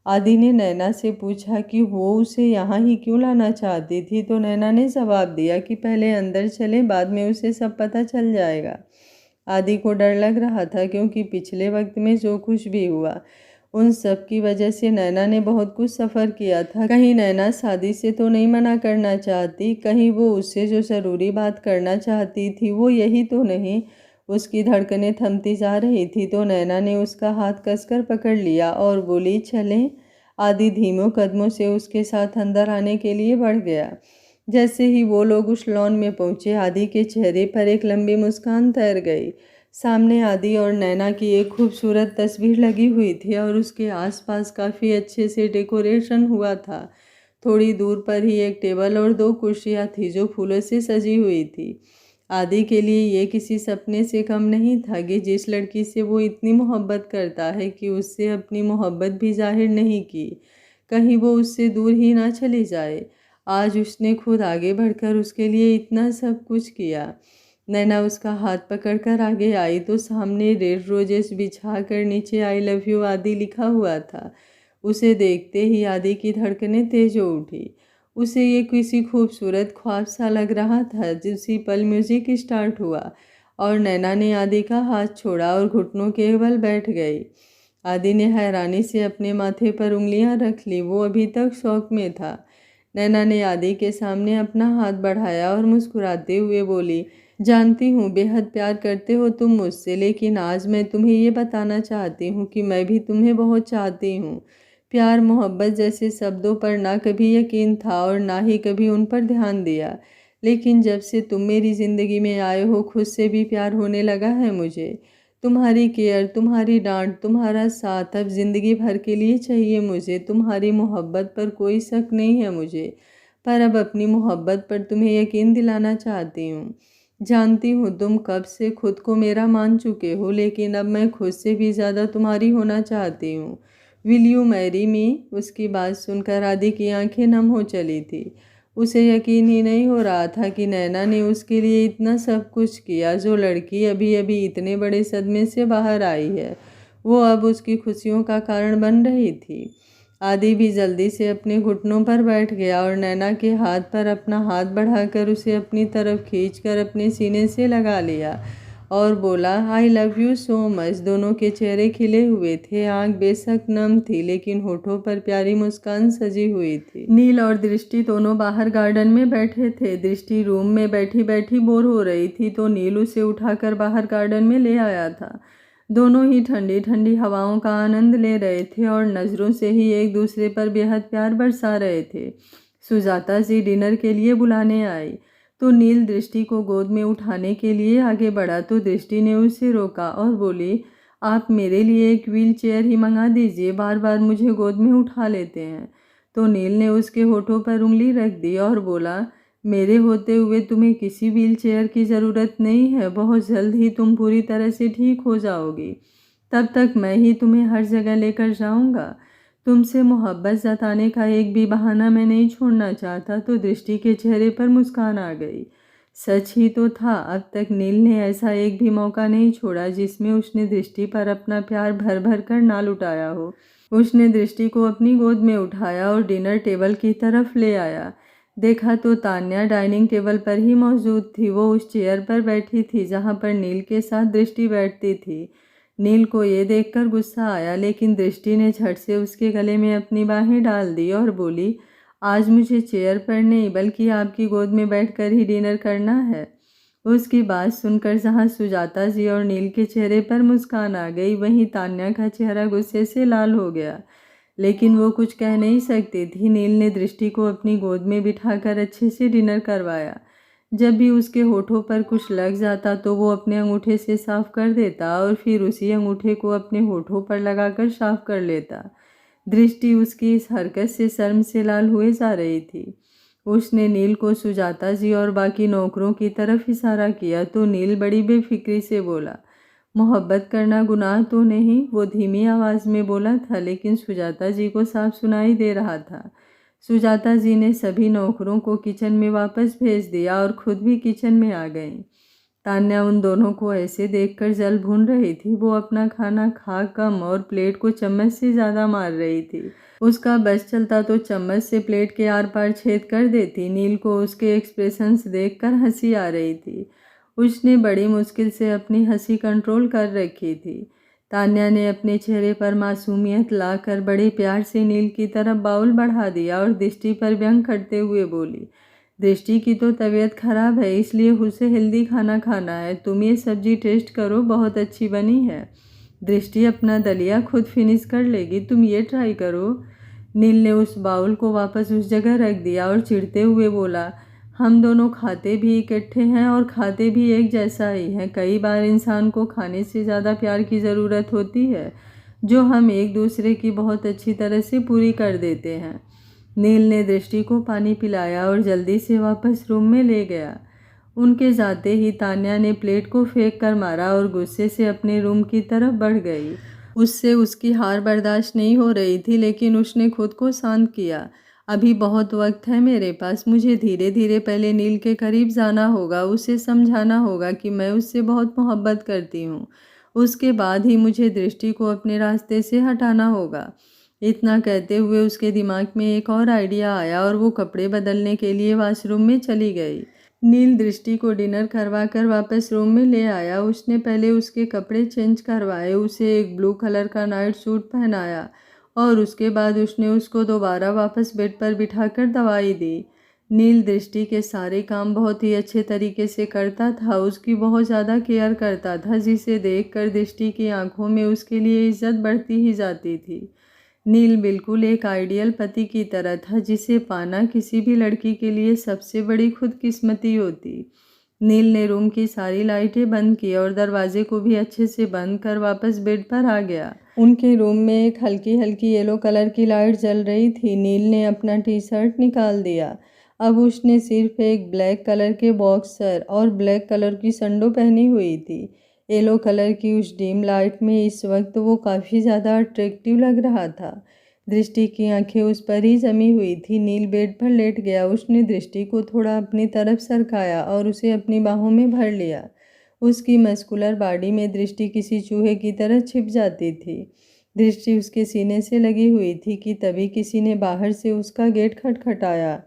आदि ने नैना से पूछा कि वो उसे यहाँ ही क्यों लाना चाहती थी, तो नैना ने जवाब दिया कि पहले अंदर चलें, बाद में उसे सब पता चल जाएगा। आदि को डर लग रहा था, क्योंकि पिछले वक्त में जो कुछ भी हुआ उन सब की वजह से नैना ने बहुत कुछ सफ़र किया था। कहीं नैना शादी से तो नहीं मना करना चाहती, कहीं वो उससे जो ज़रूरी बात करना चाहती थी वो यही तो नहीं। उसकी धड़कनें थमती जा रही थी तो नैना ने उसका हाथ कसकर पकड़ लिया और बोली, चलें। आदि धीमों कदमों से उसके साथ अंदर आने के लिए बढ़ गया। जैसे ही वो लोग उस लॉन में पहुंचे, आदि के चेहरे पर एक लंबी मुस्कान तैर गई। सामने आदि और नैना की एक खूबसूरत तस्वीर लगी हुई थी और उसके आसपास काफ़ी अच्छे से डेकोरेशन हुआ था। थोड़ी दूर पर ही एक टेबल और 2 कुर्सियाँ थी जो फूलों से सजी हुई थी। आदि के लिए ये किसी सपने से कम नहीं था कि जिस लड़की से वो इतनी मोहब्बत करता है कि उससे अपनी मोहब्बत भी जाहिर नहीं की, कहीं वो उससे दूर ही ना चली जाए। आज उसने खुद आगे बढ़कर उसके लिए इतना सब कुछ किया। नैना उसका हाथ पकड़कर आगे आई तो सामने रेड रोजेस बिछाकर नीचे आई लव यू आदि लिखा हुआ था। उसे देखते ही आदि की धड़कनें तेज हो उठी। उसे ये किसी खूबसूरत ख्वाब सा लग रहा था। जिसी पल म्यूजिक स्टार्ट हुआ और नैना ने आदि का हाथ छोड़ा और घुटनों के बल बैठ गई। आदि ने हैरानी से अपने माथे पर उंगलियां रख ली। वो अभी तक शौक में था। नैना ने आदि के सामने अपना हाथ बढ़ाया और मुस्कुराते हुए बोली, जानती हूँ बेहद प्यार करते हो तुम मुझसे, लेकिन आज मैं तुम्हें ये बताना चाहती हूँ कि मैं भी तुम्हें बहुत चाहती हूँ। प्यार मोहब्बत जैसे शब्दों पर ना कभी यकीन था और ना ही कभी उन पर ध्यान दिया, लेकिन जब से तुम मेरी ज़िंदगी में आए हो खुद से भी प्यार होने लगा है मुझे। तुम्हारी केयर, तुम्हारी डांट, तुम्हारा साथ अब ज़िंदगी भर के लिए चाहिए मुझे। तुम्हारी मोहब्बत पर कोई शक नहीं है मुझे, पर अब अपनी मोहब्बत पर तुम्हें यकीन दिलाना चाहती हूँ। जानती हूँ तुम कब से खुद को मेरा मान चुके हो, लेकिन अब मैं खुद से भी ज़्यादा तुम्हारी होना चाहती हूँ। Will you marry me? उसकी बात सुनकर आदि की आंखें नम हो चली थी। उसे यकीन ही नहीं हो रहा था कि नैना ने उसके लिए इतना सब कुछ किया। जो लड़की अभी अभी इतने बड़े सदमे से बाहर आई है, वो अब उसकी खुशियों का कारण बन रही थी। आदि भी जल्दी से अपने घुटनों पर बैठ गया और नैना के हाथ पर अपना हाथ बढ़ाकर उसे अपनी तरफ खींचकर अपने सीने से लगा लिया और बोला, I love you so much. दोनों के चेहरे खिले हुए थे, आंख बेशक नम थी लेकिन होठों पर प्यारी मुस्कान सजी हुई थी। नील और दृष्टि दोनों बाहर गार्डन में बैठे थे। दृष्टि रूम में बैठी बैठी बोर हो रही थी तो नील उसे उठाकर बाहर गार्डन में ले आया था। दोनों ही ठंडी ठंडी हवाओं का आनंद ले रहे थे और नज़रों से ही एक दूसरे पर बेहद प्यार बरसा रहे थे। सुजाता जी डिनर के लिए बुलाने आई तो नील दृष्टि को गोद में उठाने के लिए आगे बढ़ा तो दृष्टि ने उसे रोका और बोली, आप मेरे लिए एक व्हील चेयर ही मंगा दीजिए, बार बार मुझे गोद में उठा लेते हैं। तो नील ने उसके होठों पर उंगली रख दी और बोला, मेरे होते हुए तुम्हें किसी व्हील चेयर की ज़रूरत नहीं है, बहुत जल्द ही तुम पूरी तरह से ठीक हो जाओगी, तब तक मैं ही तुम्हें हर जगह लेकर जाऊंगा। तुमसे मोहब्बत जताने का एक भी बहाना मैं नहीं छोड़ना चाहता। तो दृष्टि के चेहरे पर मुस्कान आ गई। सच ही तो था, अब तक नील ने ऐसा एक भी मौका नहीं छोड़ा जिसमें उसने दृष्टि पर अपना प्यार भर भर कर ना लुटाया हो। उसने दृष्टि को अपनी गोद में उठाया और डिनर टेबल की तरफ ले आया। देखा तो तान्या डाइनिंग टेबल पर ही मौजूद थी। वो उस चेयर पर बैठी थी जहाँ पर नील के साथ दृष्टि बैठती थी। नील को ये देखकर गुस्सा आया लेकिन दृष्टि ने झट से उसके गले में अपनी बाहें डाल दी और बोली, आज मुझे चेयर पर नहीं बल्कि आपकी गोद में बैठकर ही डिनर करना है। उसकी बात सुनकर जहाँ सुजाता जी और नील के चेहरे पर मुस्कान आ गई, वहीं तान्या का चेहरा गुस्से से लाल हो गया, लेकिन वो कुछ कह नहीं सकती थी। नील ने दृष्टि को अपनी गोद में बिठाकर अच्छे से डिनर करवाया। जब भी उसके होठों पर कुछ लग जाता तो वो अपने अंगूठे से साफ कर देता और फिर उसी अंगूठे को अपने होठों पर लगाकर साफ कर लेता। दृष्टि उसकी इस हरकत से शर्म से लाल हुए जा रही थी। उसने नील को सुजाता जी और बाकी नौकरों की तरफ इशारा किया तो नील बड़ी बेफिक्री से बोला, मोहब्बत करना गुनाह तो नहीं। वो धीमी आवाज़ में बोला था लेकिन सुजाता जी को साफ सुनाई दे रहा था। सुजाता जी ने सभी नौकरों को किचन में वापस भेज दिया और खुद भी किचन में आ गईं। तान्या उन दोनों को ऐसे देखकर जल भून रही थी। वो अपना खाना खा कम और प्लेट को चम्मच से ज़्यादा मार रही थी। उसका बस चलता तो चम्मच से प्लेट के आर पार छेद कर देती। नील को उसके एक्सप्रेशंस देखकर हंसी आ रही थी। उसने बड़ी मुश्किल से अपनी हंसी कंट्रोल कर रखी थी। तान्या ने अपने चेहरे पर मासूमियत लाकर बड़े प्यार से नील की तरफ बाउल बढ़ा दिया और दृष्टि पर व्यंग करते हुए बोली, दृष्टि की तो तबीयत खराब है इसलिए उसे हेल्दी खाना खाना है। तुम ये सब्जी टेस्ट करो, बहुत अच्छी बनी है। दृष्टि अपना दलिया खुद फिनिश कर लेगी, तुम ये ट्राई करो। नील ने उस बाउल को वापस उस जगह रख दिया और चिढ़ते हुए बोला, हम दोनों खाते भी इकट्ठे हैं और खाते भी एक जैसा ही है। कई बार इंसान को खाने से ज़्यादा प्यार की ज़रूरत होती है जो हम एक दूसरे की बहुत अच्छी तरह से पूरी कर देते हैं। नील ने दृष्टि को पानी पिलाया और जल्दी से वापस रूम में ले गया। उनके जाते ही तान्या ने प्लेट को फेंक कर मारा और गुस्से से अपने रूम की तरफ बढ़ गई। उससे उसकी हार बर्दाश्त नहीं हो रही थी लेकिन उसने खुद को शांत किया। अभी बहुत वक्त है मेरे पास, मुझे धीरे धीरे पहले नील के करीब जाना होगा, उसे समझाना होगा कि मैं उससे बहुत मोहब्बत करती हूँ। उसके बाद ही मुझे दृष्टि को अपने रास्ते से हटाना होगा। इतना कहते हुए उसके दिमाग में एक और आइडिया आया और वो कपड़े बदलने के लिए वॉशरूम में चली गई। नील दृष्टि को डिनर करवा कर वापस रूम में ले आया। उसने पहले उसके कपड़े चेंज करवाए, उसे एक ब्लू कलर का नाइट सूट पहनाया और उसके बाद उसने उसको दोबारा वापस बेड पर बिठाकर दवाई दी। नील दृष्टि के सारे काम बहुत ही अच्छे तरीके से करता था, उसकी बहुत ज़्यादा केयर करता था, जिसे देखकर दृष्टि की आंखों में उसके लिए इज्जत बढ़ती ही जाती थी। नील बिल्कुल एक आइडियल पति की तरह था जिसे पाना किसी भी लड़की के लिए सबसे बड़ी खुदकिस्मती होती। नील ने रूम की सारी लाइटें बंद की और दरवाजे को भी अच्छे से बंद कर वापस बेड पर आ गया। उनके रूम में एक हल्की हल्की येलो कलर की लाइट जल रही थी। नील ने अपना टी शर्ट निकाल दिया। अब उसने सिर्फ एक ब्लैक कलर के बॉक्सर और ब्लैक कलर की संडो पहनी हुई थी। येलो कलर की उस डिम लाइट में इस वक्त वो काफ़ी ज़्यादा अट्रैक्टिव लग रहा था। दृष्टि की आंखें उस पर ही जमी हुई थी। नील बेड पर लेट गया। उसने दृष्टि को थोड़ा अपनी तरफ सरकाया और उसे अपनी बाहों में भर लिया। उसकी मस्कुलर बॉडी में दृष्टि किसी चूहे की तरह छिप जाती थी। दृष्टि उसके सीने से लगी हुई थी कि तभी किसी ने बाहर से उसका गेट खटखटाया।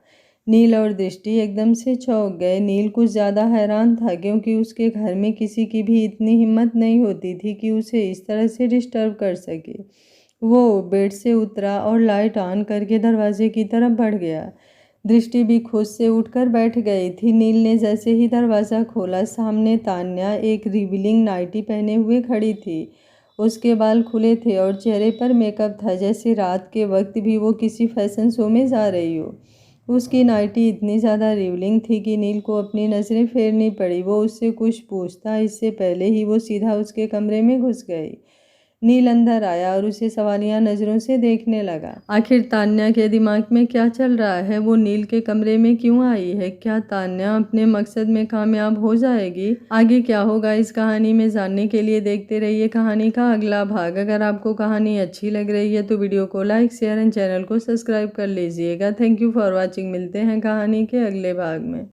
नील और दृष्टि एकदम से चौंक गए। नील कुछ ज़्यादा हैरान था क्योंकि उसके घर में किसी की भी इतनी हिम्मत नहीं होती थी कि उसे इस तरह से डिस्टर्ब कर सके। वो बेड से उतरा और लाइट ऑन करके दरवाजे की तरफ बढ़ गया। दृष्टि भी खुद से उठकर बैठ गई थी। नील ने जैसे ही दरवाज़ा खोला, सामने तान्या एक रिवीलिंग नाइटी पहने हुए खड़ी थी। उसके बाल खुले थे और चेहरे पर मेकअप था, जैसे रात के वक्त भी वो किसी फैशन शो में जा रही हो। उसकी नाइटी इतनी ज़्यादा रिवीलिंग थी कि नील को अपनी नज़रें फेरनी पड़ी। वो उससे कुछ पूछता इससे पहले ही वो सीधा उसके कमरे में घुस गई। नील अंदर आया और उसे सवालिया नज़रों से देखने लगा। आखिर तान्या के दिमाग में क्या चल रहा है? वो नील के कमरे में क्यों आई है? क्या तान्या अपने मकसद में कामयाब हो जाएगी? आगे क्या होगा इस कहानी में जानने के लिए देखते रहिए कहानी का अगला भाग। अगर आपको कहानी अच्छी लग रही है तो वीडियो को लाइक, शेयर एंड चैनल को सब्सक्राइब कर लीजिएगा। Thank you for watching. मिलते हैं कहानी के अगले भाग में।